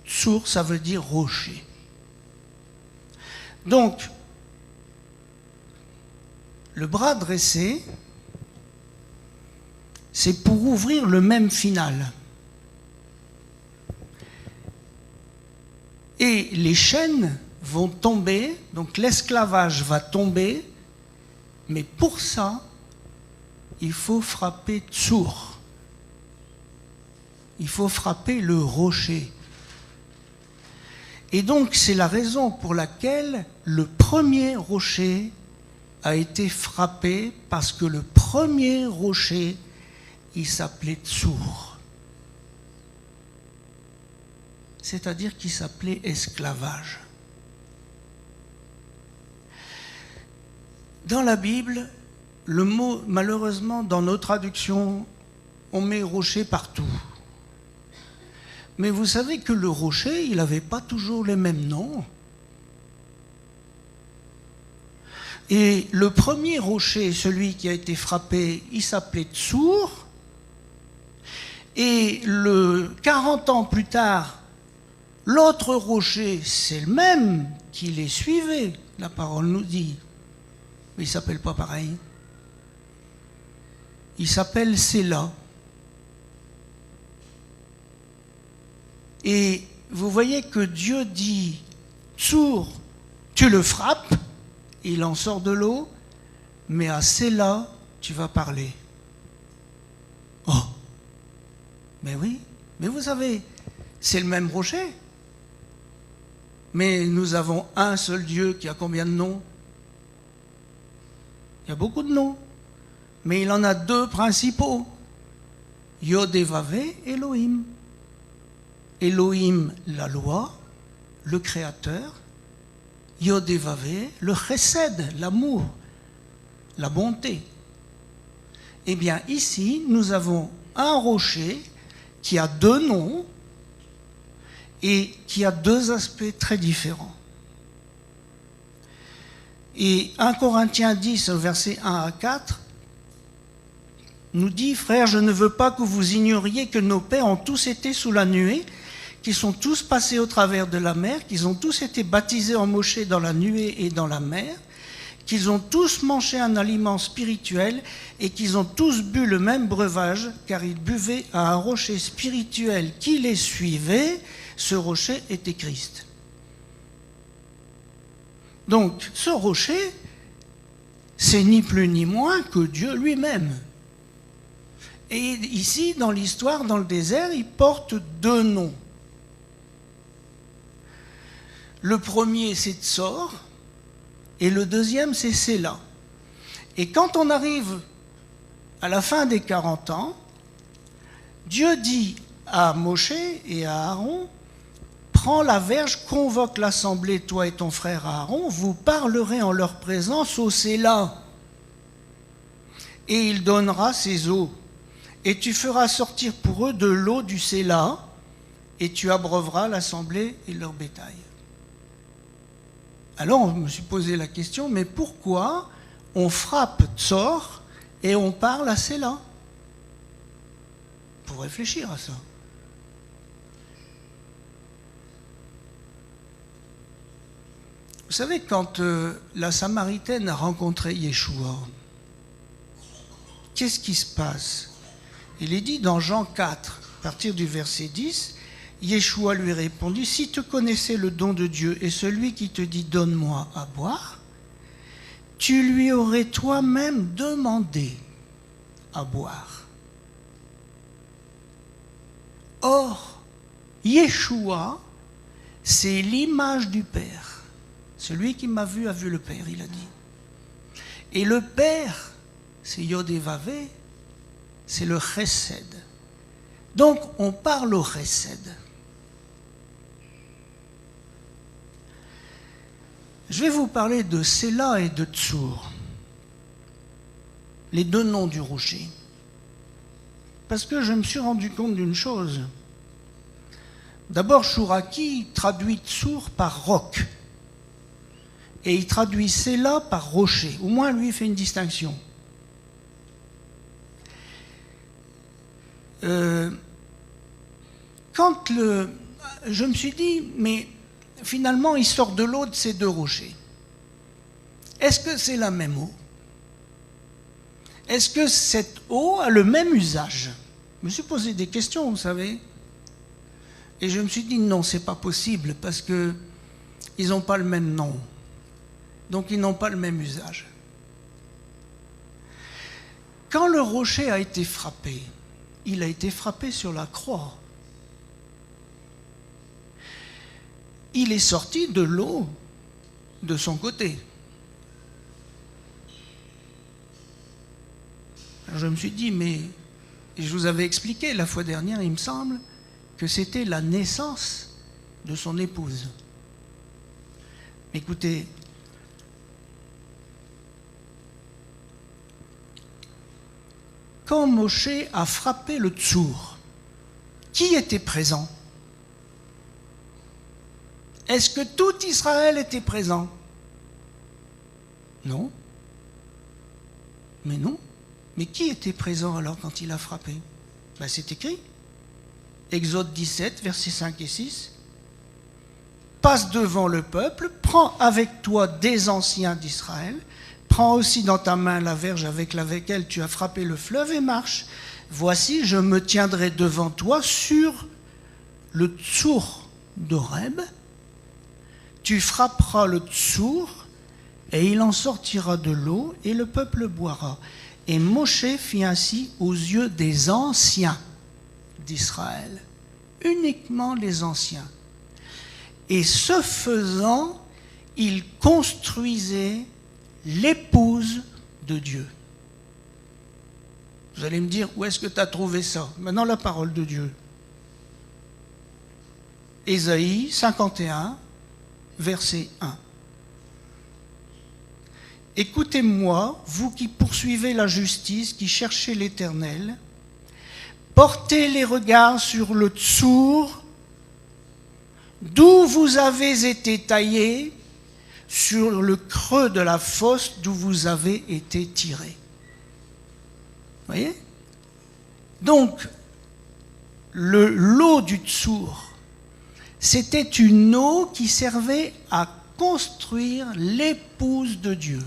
Tsour, ça veut dire rocher. Donc, le bras dressé, c'est pour ouvrir le même final. Et les chaînes vont tomber, donc l'esclavage va tomber, mais pour ça, il faut frapper Tsour. Il faut frapper le rocher. Et donc, c'est la raison pour laquelle le premier rocher a été frappé, parce que le premier rocher, il s'appelait Tsour. C'est-à-dire qu'il s'appelait esclavage. Dans la Bible, le mot, malheureusement, dans nos traductions, on met rocher partout. Mais vous savez que le rocher, il n'avait pas toujours les mêmes noms. Et le premier rocher, celui qui a été frappé, il s'appelait Tsour. Et 40 ans plus tard, l'autre rocher, c'est le même qui les suivait, la parole nous dit. Mais il ne s'appelle pas pareil. Il s'appelle Séla. Et vous voyez que Dieu dit, Tsour, tu le frappes, il en sort de l'eau, mais à Séla, tu vas parler. Oh, mais oui, mais vous savez, c'est le même rocher. Mais nous avons un seul Dieu qui a combien de noms? Il y a beaucoup de noms. Mais il en a deux principaux. Yod-Hé-Vav-Hé, Elohim. Elohim, la loi, le créateur. Yod-Hé-Vav-Hé, le chesed, l'amour, la bonté. Eh bien, ici, nous avons un rocher qui a deux noms et qui a deux aspects très différents. Et 1 Corinthiens 10, versets 1 à 4, nous dit, « Frères, je ne veux pas que vous ignoriez que nos pères ont tous été sous la nuée, qu'ils sont tous passés au travers de la mer, qu'ils ont tous été baptisés en Moshé dans la nuée et dans la mer, qu'ils ont tous mangé un aliment spirituel et qu'ils ont tous bu le même breuvage, car ils buvaient à un rocher spirituel qui les suivait. Ce rocher était Christ. » Donc, ce rocher, c'est ni plus ni moins que Dieu lui-même. Et ici, dans l'histoire, dans le désert, il porte deux noms. Le premier, c'est Tsor, et le deuxième, c'est Séla. Et quand on arrive à la fin des 40 ans, Dieu dit à Moshé et à Aaron, « Prends la verge, convoque l'assemblée, toi et ton frère Aaron, vous parlerez en leur présence au Séla. Et il donnera ses eaux. Et tu feras sortir pour eux de l'eau du Séla, et tu abreuveras l'assemblée et leur bétail. » Alors, je me suis posé la question, mais pourquoi on frappe Tsor et on parle à Séla? Il faut réfléchir à ça. Vous savez, quand la Samaritaine a rencontré Yeshua, qu'est-ce qui se passe? Il est dit dans Jean 4, à partir du verset 10, Yeshua lui répondit, « Si tu connaissais le don de Dieu et celui qui te dit « Donne-moi à boire », tu lui aurais toi-même demandé à boire. » Or, Yeshua, c'est l'image du Père. Celui qui m'a vu a vu le Père, il a dit. Et le Père, c'est Yod et Vavé, c'est le Chesed. Donc, on parle au Chesed. Je vais vous parler de Séla et de Tsour, les deux noms du rocher. Parce que je me suis rendu compte d'une chose. D'abord, Chouraki traduit Tsour par roc. Et il traduit Séla par rocher. Au moins, lui, il fait une distinction. Je me suis dit, mais finalement, il sort de l'eau de ces deux rochers. Est-ce que c'est la même eau? Est-ce que cette eau a le même usage? Je me suis posé des questions, vous savez. Et je me suis dit, non, c'est pas possible, parce qu'ils n'ont pas le même nom. Donc, ils n'ont pas le même usage. Quand le rocher a été frappé, il a été frappé sur la croix. Il est sorti de l'eau de son côté. Alors je me suis dit, mais je vous avais expliqué la fois dernière, il me semble, que c'était la naissance de son épouse. Écoutez, quand Moshe a frappé le Tsour, qui était présent? Est-ce que tout Israël était présent? Non. Mais non. Mais qui était présent alors quand il a frappé? Ben, c'est écrit. Exode 17, versets 5 et 6. Passe devant le peuple, prends avec toi des anciens d'Israël, prends aussi dans ta main la verge avec laquelle tu as frappé le fleuve et marche. Voici, je me tiendrai devant toi sur le Tsour d'Horeb. Tu frapperas le Tsour, et il en sortira de l'eau, et le peuple boira. Et Moshe fit ainsi aux yeux des anciens d'Israël, uniquement les anciens. Et ce faisant, il construisait l'épouse de Dieu. Vous allez me dire, où est-ce que tu as trouvé ça? Maintenant, la parole de Dieu. Ésaïe 51, verset 1. Écoutez-moi, vous qui poursuivez la justice, qui cherchez l'Éternel, portez les regards sur le Tsour, d'où vous avez été taillés, sur le creux de la fosse d'où vous avez été tirés. Vous voyez? Donc, l'eau du Tsour, c'était une eau qui servait à construire l'épouse de Dieu.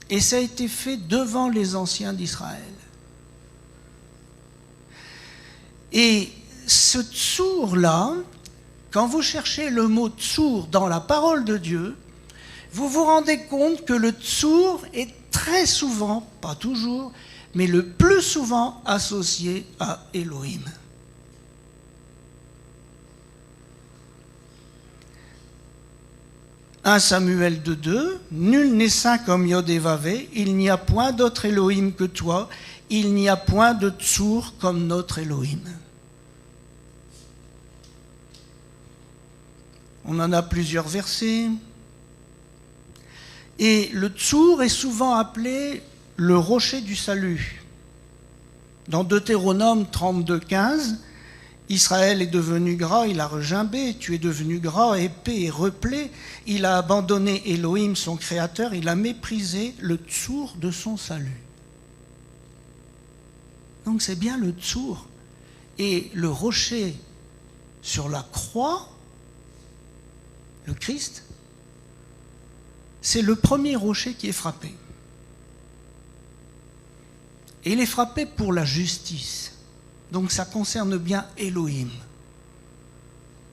Et ça a été fait devant les anciens d'Israël. Et ce Tsour-là, quand vous cherchez le mot Tsour dans la parole de Dieu, vous vous rendez compte que le Tsour est très souvent, pas toujours, mais le plus souvent associé à Elohim. « 1 Samuel 2,2 « Nul n'est saint comme Yod et Vavé, il n'y a point d'autre Elohim que toi, il n'y a point de Tsour comme notre Elohim. » On en a plusieurs versets. Et le Tsour est souvent appelé le rocher du salut. Dans Deutéronome 32,15, Israël est devenu gras, il a regimbé, tu es devenu gras, épais et replé, il a abandonné Elohim, son créateur, il a méprisé le Tsour de son salut. Donc c'est bien le Tsour. Et le rocher sur la croix, le Christ, c'est le premier rocher qui est frappé. Et il est frappé pour la justice. Donc ça concerne bien Elohim.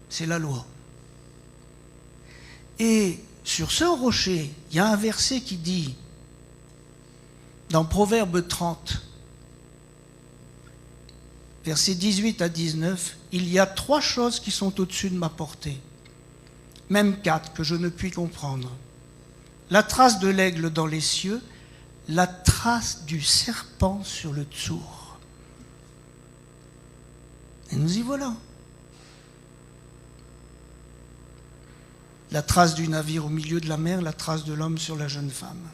c'est la loi. Et sur ce rocher, il y a un verset qui dit, dans Proverbe 30, versets 18 à 19, il y a 3 choses qui sont au-dessus de ma portée, même 4 que je ne puis comprendre. La trace de l'aigle dans les cieux, la trace du serpent sur le tsour. Et nous y voilà. La trace du navire au milieu de la mer, la trace de l'homme sur la jeune femme.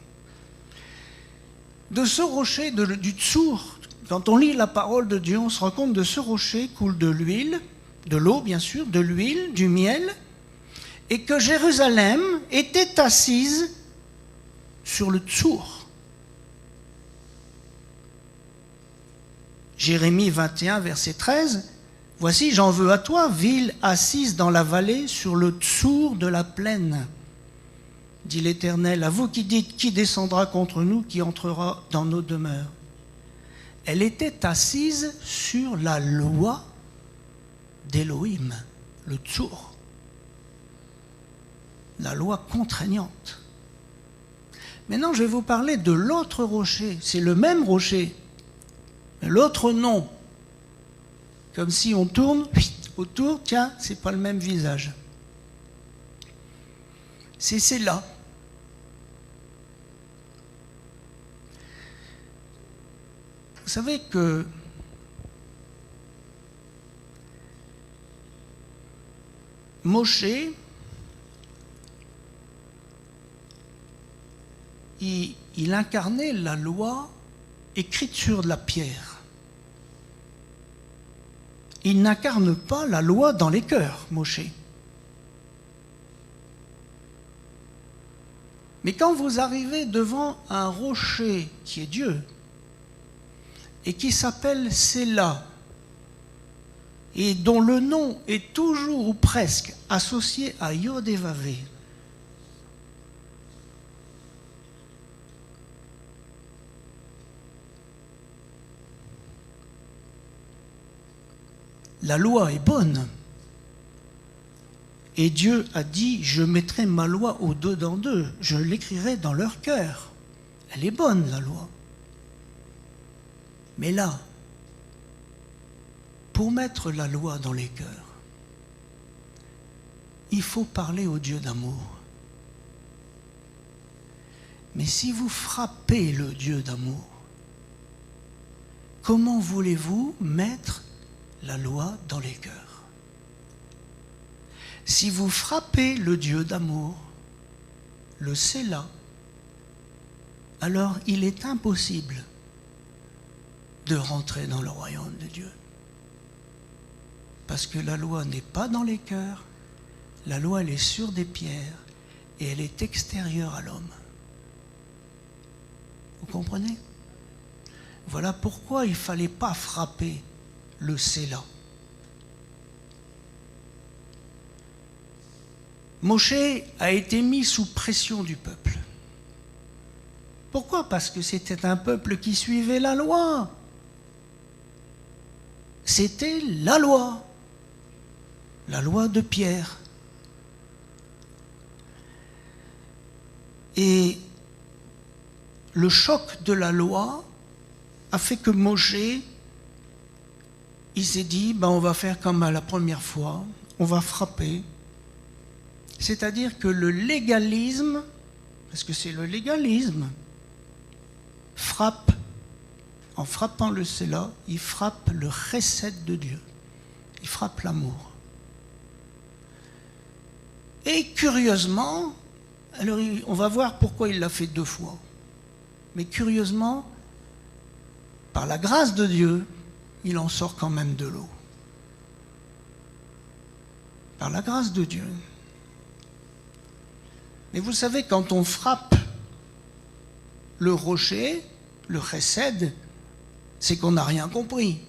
De ce rocher, du tsour, quand on lit la parole de Dieu, on se rend compte de ce rocher coule de l'huile, de l'eau bien sûr, de l'huile, du miel, et que Jérusalem était assise sur le tsour. Jérémie 21, verset 13, « Voici, j'en veux à toi, ville assise dans la vallée sur le tsour de la plaine. Dit l'Éternel, à vous qui dites, qui descendra contre nous, qui entrera dans nos demeures. » Elle était assise sur la loi d'Élohim, le tsour. La loi contraignante. Maintenant, je vais vous parler de l'autre rocher. C'est le même rocher, mais l'autre nom. Comme si on tourne autour, tiens, c'est pas le même visage. C'est Séla. Vous savez que Moshe, il incarnait la loi écrite sur de la pierre. Il n'incarne pas la loi dans les cœurs, Moshe. Mais quand vous arrivez devant un rocher qui est Dieu et qui s'appelle Séla et dont le nom est toujours ou presque associé à Yod et Vavé, la loi est bonne. Et Dieu a dit, je mettrai ma loi au-dedans d'eux, je l'écrirai dans leur cœur. Elle est bonne, la loi. Mais là, pour mettre la loi dans les cœurs, il faut parler au Dieu d'amour. Mais si vous frappez le Dieu d'amour, comment voulez-vous mettre la loi dans les cœurs? Si vous frappez le Dieu d'amour, le Séla, alors il est impossible de rentrer dans le royaume de Dieu. Parce que la loi n'est pas dans les cœurs, la loi elle est sur des pierres et elle est extérieure à l'homme. Vous comprenez? Voilà pourquoi il ne fallait pas frapper le Séla. Moshe a été mis sous pression du peuple. Pourquoi? Parce que c'était un peuple qui suivait la loi. C'était la loi de Pierre. Et le choc de la loi a fait que Moshe, il s'est dit, on va faire comme à la première fois, on va frapper. C'est-à-dire que le légalisme, parce que c'est le légalisme, frappe, en frappant le Séla, il frappe le chesed de Dieu. Il frappe l'amour. Et curieusement, alors on va voir pourquoi il l'a fait 2 fois. Mais curieusement, par la grâce de Dieu, il en sort quand même de l'eau. Par la grâce de Dieu. Mais vous savez, quand on frappe le rocher, le chesed, c'est qu'on n'a rien compris.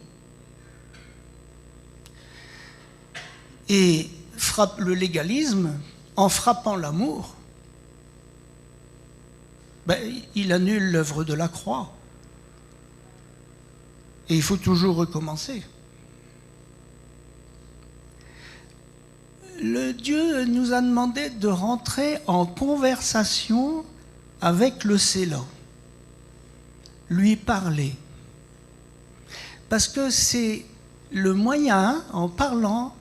Et frappe le légalisme, en frappant l'amour, il annule l'œuvre de la croix. Et il faut toujours recommencer. le Dieu nous a demandé de rentrer en conversation avec le Séla, lui parler. Parce que c'est le moyen, en parlant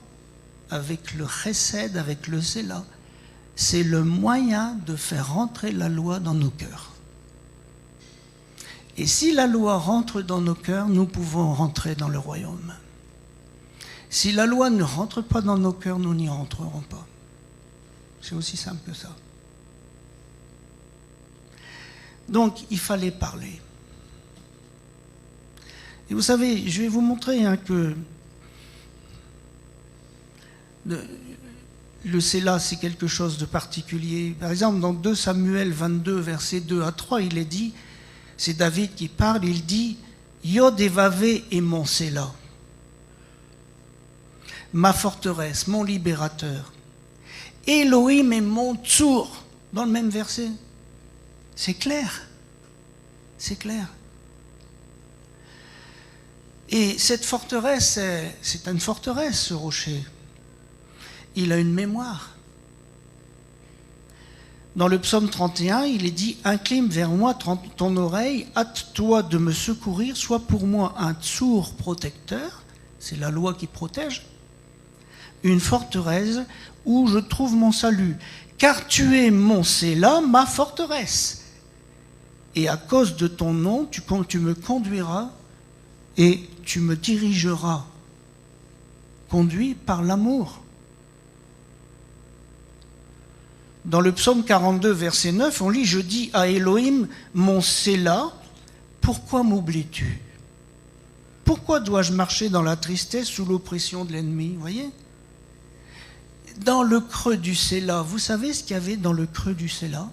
avec le chesed, avec le Séla, c'est le moyen de faire rentrer la loi dans nos cœurs. Et si la loi rentre dans nos cœurs, nous pouvons rentrer dans le royaume. Si la loi ne rentre pas dans nos cœurs, nous n'y rentrerons pas. C'est aussi simple que ça. Donc, il fallait parler. Et vous savez, je vais vous montrer que le Séla, c'est quelque chose de particulier. Par exemple, dans 2 Samuel 22, versets 2 à 3, il est dit, c'est David qui parle, il dit « Yod Evavé est mon Séla, ma forteresse, mon libérateur. Elohim est mon tsour. » Dans le même verset. C'est clair. C'est clair. Et cette forteresse, c'est une forteresse, ce rocher. Il a une mémoire. Dans le psaume 31, il est dit « Incline vers moi ton oreille, hâte-toi de me secourir, sois pour moi un tsour protecteur. » C'est la loi qui protège. Une forteresse où je trouve mon salut. Car tu es mon Séla, ma forteresse. Et à cause de ton nom, tu me conduiras et tu me dirigeras. Conduit par l'amour. Dans le psaume 42, verset 9, on lit « Je dis à Elohim, mon Séla, pourquoi m'oublies-tu? Pourquoi dois-je marcher dans la tristesse sous l'oppression de l'ennemi ?» Vous voyez? Dans le creux du Séla, vous savez ce qu'il y avait dans le creux du Séla?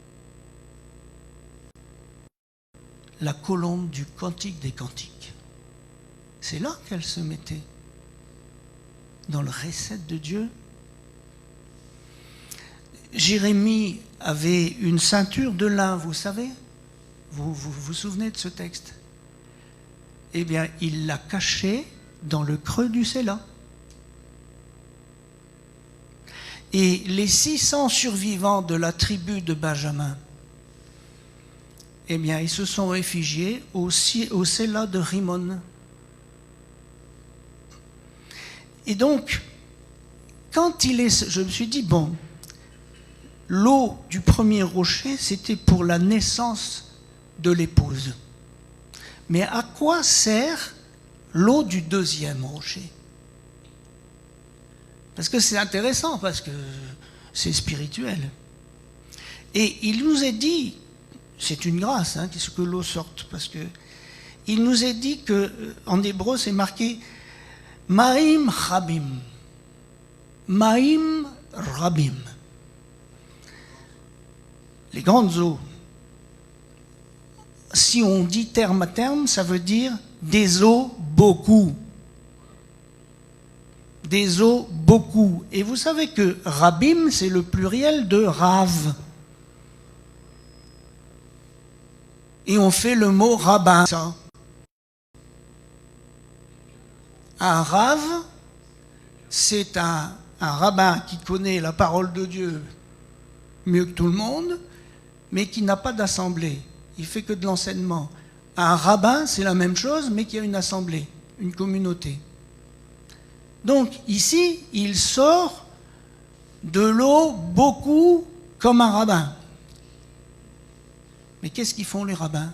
La colombe du Cantique des Cantiques. C'est là qu'elle se mettait. Dans le recette de Dieu. Jérémie avait une ceinture de lin, vous savez? Vous souvenez de ce texte? Eh bien, il l'a cachée dans le creux du Séla. Et les 600 survivants de la tribu de Benjamin, eh bien, ils se sont réfugiés au Séla de Rimon. Et donc, je me suis dit, bon, l'eau du premier rocher, c'était pour la naissance de l'épouse. Mais à quoi sert l'eau du deuxième rocher? Parce que c'est intéressant, parce que c'est spirituel. Et il nous est dit, c'est une grâce, que l'eau sorte, parce que il nous est dit qu'en hébreu, c'est marqué Maïm Rabim. Maïm Rabim. Les grandes eaux. Si on dit terme à terme, ça veut dire des eaux beaucoup. Des eaux beaucoup. Et vous savez que Rabim, c'est le pluriel de Rav. Et on fait le mot rabbin. Ça. Un Rav, c'est un rabbin qui connaît la parole de Dieu mieux que tout le monde, mais qui n'a pas d'assemblée. Il fait que de l'enseignement. Un rabbin, c'est la même chose, mais qui a une assemblée, une communauté. Donc ici, il sort de l'eau beaucoup comme un rabbin. Mais qu'est-ce qu'ils font les rabbins?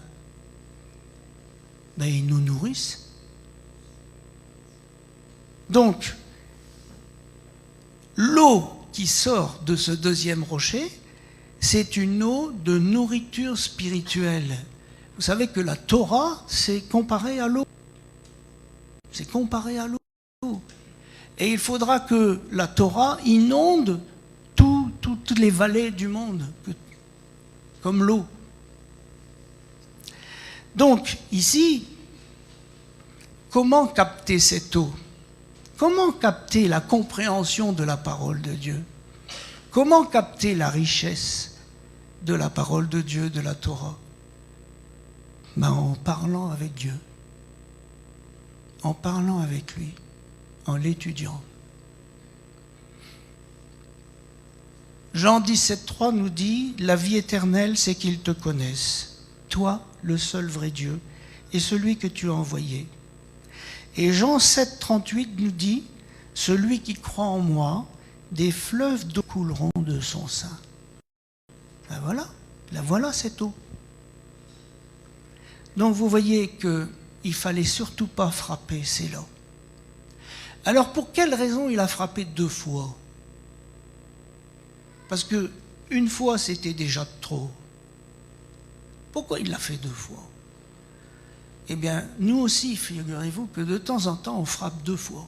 Ben, ils nous nourrissent. Donc, l'eau qui sort de ce deuxième rocher, c'est une eau de nourriture spirituelle. Vous savez que la Torah, c'est comparé à l'eau. C'est comparé à l'eau. Et il faudra que la Torah inonde toutes les vallées du monde, comme l'eau. Donc, ici, comment capter cette eau? Comment capter la compréhension de la parole de Dieu? Comment capter la richesse de la parole de Dieu, de la Torah? Ben, en parlant avec Dieu, en parlant avec lui, en l'étudiant. Jean 17,3 nous dit « La vie éternelle, c'est qu'ils te connaissent, toi, le seul vrai Dieu, et celui que tu as envoyé. » Et Jean 7,38 nous dit « Celui qui croit en moi, des fleuves d'eau couleront de son sein. » Ben voilà, la voilà cette eau. Donc vous voyez qu'il ne fallait surtout pas frapper Sélah. Alors pour quelle raison il a frappé 2 fois? Parce que une fois c'était déjà trop. Pourquoi il l'a fait 2 fois? Eh bien, nous aussi, figurez-vous que de temps en temps on frappe 2 fois.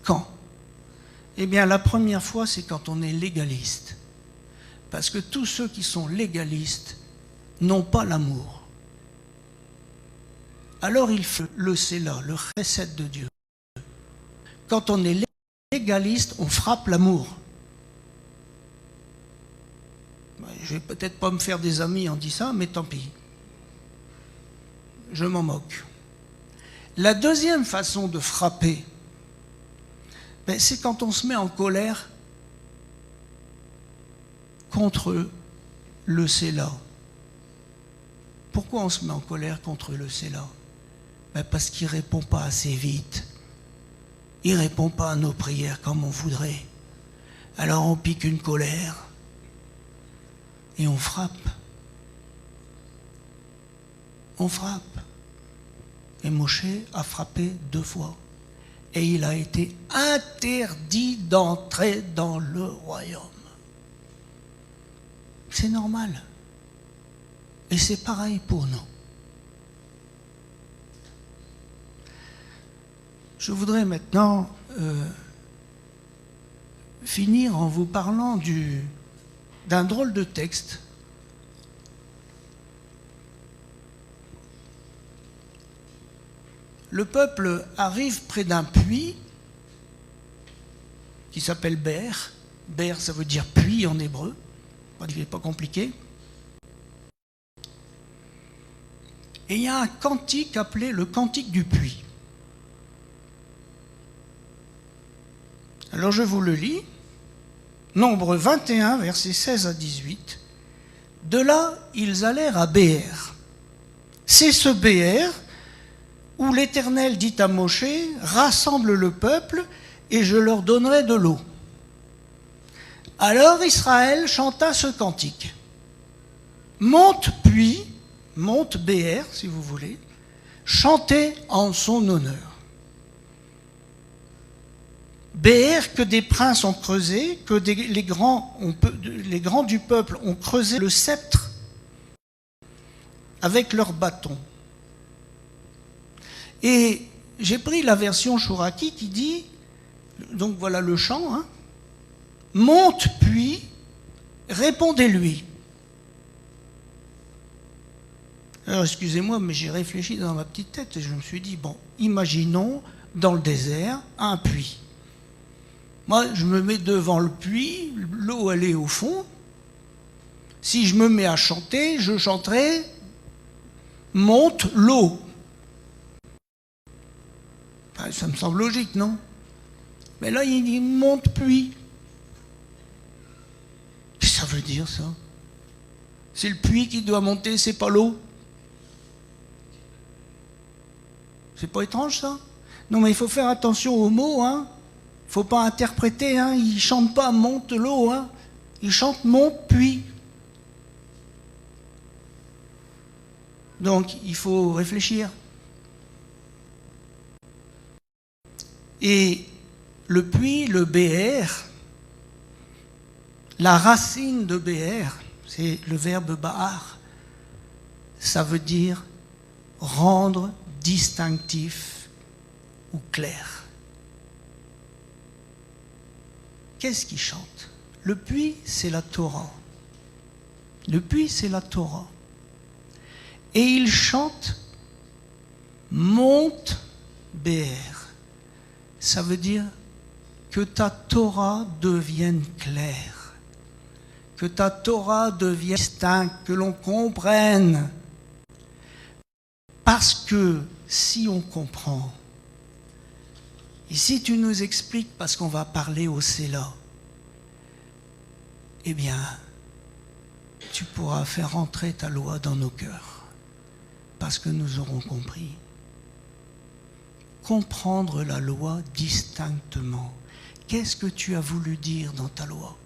Quand? Eh bien, la première fois, c'est quand on est légaliste. Parce que tous ceux qui sont légalistes n'ont pas l'amour. Alors il faut le Sélah, le chesed de Dieu. Quand on est légaliste, on frappe l'amour. Je vais peut-être pas me faire des amis en disant ça, mais tant pis. Je m'en moque. La deuxième façon de frapper, c'est quand on se met en colère contre le Sélah. Pourquoi on se met en colère contre le Sélah? Parce qu'il ne répond pas assez vite. Il ne répond pas à nos prières comme on voudrait. Alors on pique une colère et on frappe. On frappe. Et Moshe a frappé 2 fois. Et il a été interdit d'entrer dans le royaume. C'est normal. Et c'est pareil pour nous. Je voudrais maintenant finir en vous parlant d'un drôle de texte. Le peuple arrive près d'un puits qui s'appelle Ber. Ber, ça veut dire puits en hébreu. Il n'est pas compliqué. Et il y a un cantique appelé le cantique du puits. Alors je vous le lis. Nombre 21, versets 16 à 18. De là, ils allèrent à Béer. C'est ce Béer où l'Éternel dit à Moshe, rassemble le peuple et je leur donnerai de l'eau. Alors Israël chanta ce cantique. Monte puits, monte Béer si vous voulez, chantez en son honneur. Béer que des princes ont creusé, que les grands du peuple ont creusé le sceptre avec leurs bâtons. Et j'ai pris la version Chouraki qui dit, donc voilà le chant, hein, monte puis, répondez-lui. Alors excusez-moi, mais j'ai réfléchi dans ma petite tête et je me suis dit, bon, imaginons dans le désert un puits. Moi, je me mets devant le puits, l'eau elle est au fond. Si je me mets à chanter, je chanterai « Monte l'eau ». Enfin, ça me semble logique, non? Mais là, il dit « Monte puits ». Qu'est-ce que ça veut dire, ça? C'est le puits qui doit monter, c'est pas l'eau. C'est pas étrange, ça? Non, mais il faut faire attention aux mots, hein. Il ne faut pas interpréter, hein. Il ne chante pas « monte l'eau », hein. Il chante « monte puits ». Donc, il faut réfléchir. Et le puits, le Béer, la racine de Béer, c'est le verbe Bahar, ça veut dire rendre distinctif ou clair. Qu'est-ce qu'il chante? Le puits, c'est la Torah. Le puits, c'est la Torah. Et il chante « Monte Béer ». Ça veut dire que ta Torah devienne claire, que ta Torah devienne distincte, que l'on comprenne. Parce que si on comprend, et si tu nous expliques, parce qu'on va parler au Sélah, eh bien, tu pourras faire entrer ta loi dans nos cœurs, parce que nous aurons compris. Comprendre la loi distinctement. Qu'est-ce que tu as voulu dire dans ta loi?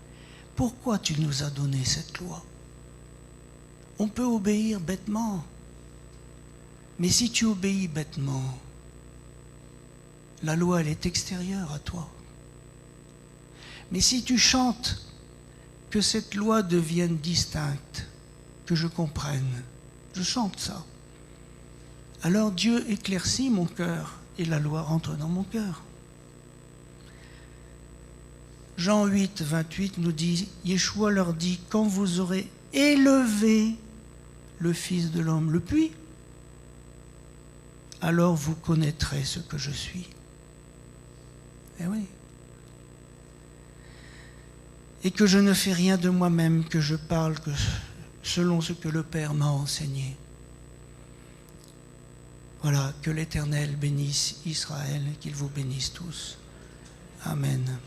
Pourquoi tu nous as donné cette loi? On peut obéir bêtement, mais si tu obéis bêtement, la loi, elle est extérieure à toi. Mais si tu chantes, que cette loi devienne distincte, que je comprenne, je chante ça. Alors Dieu éclaircit mon cœur et la loi rentre dans mon cœur. Jean 8, 28 nous dit, Yeshua leur dit, quand vous aurez élevé le Fils de l'homme, le puits, alors vous connaîtrez ce que je suis. Eh oui. Et que je ne fais rien de moi-même, que je parle que selon ce que le Père m'a enseigné. Voilà, que l'Éternel bénisse Israël et qu'il vous bénisse tous. Amen.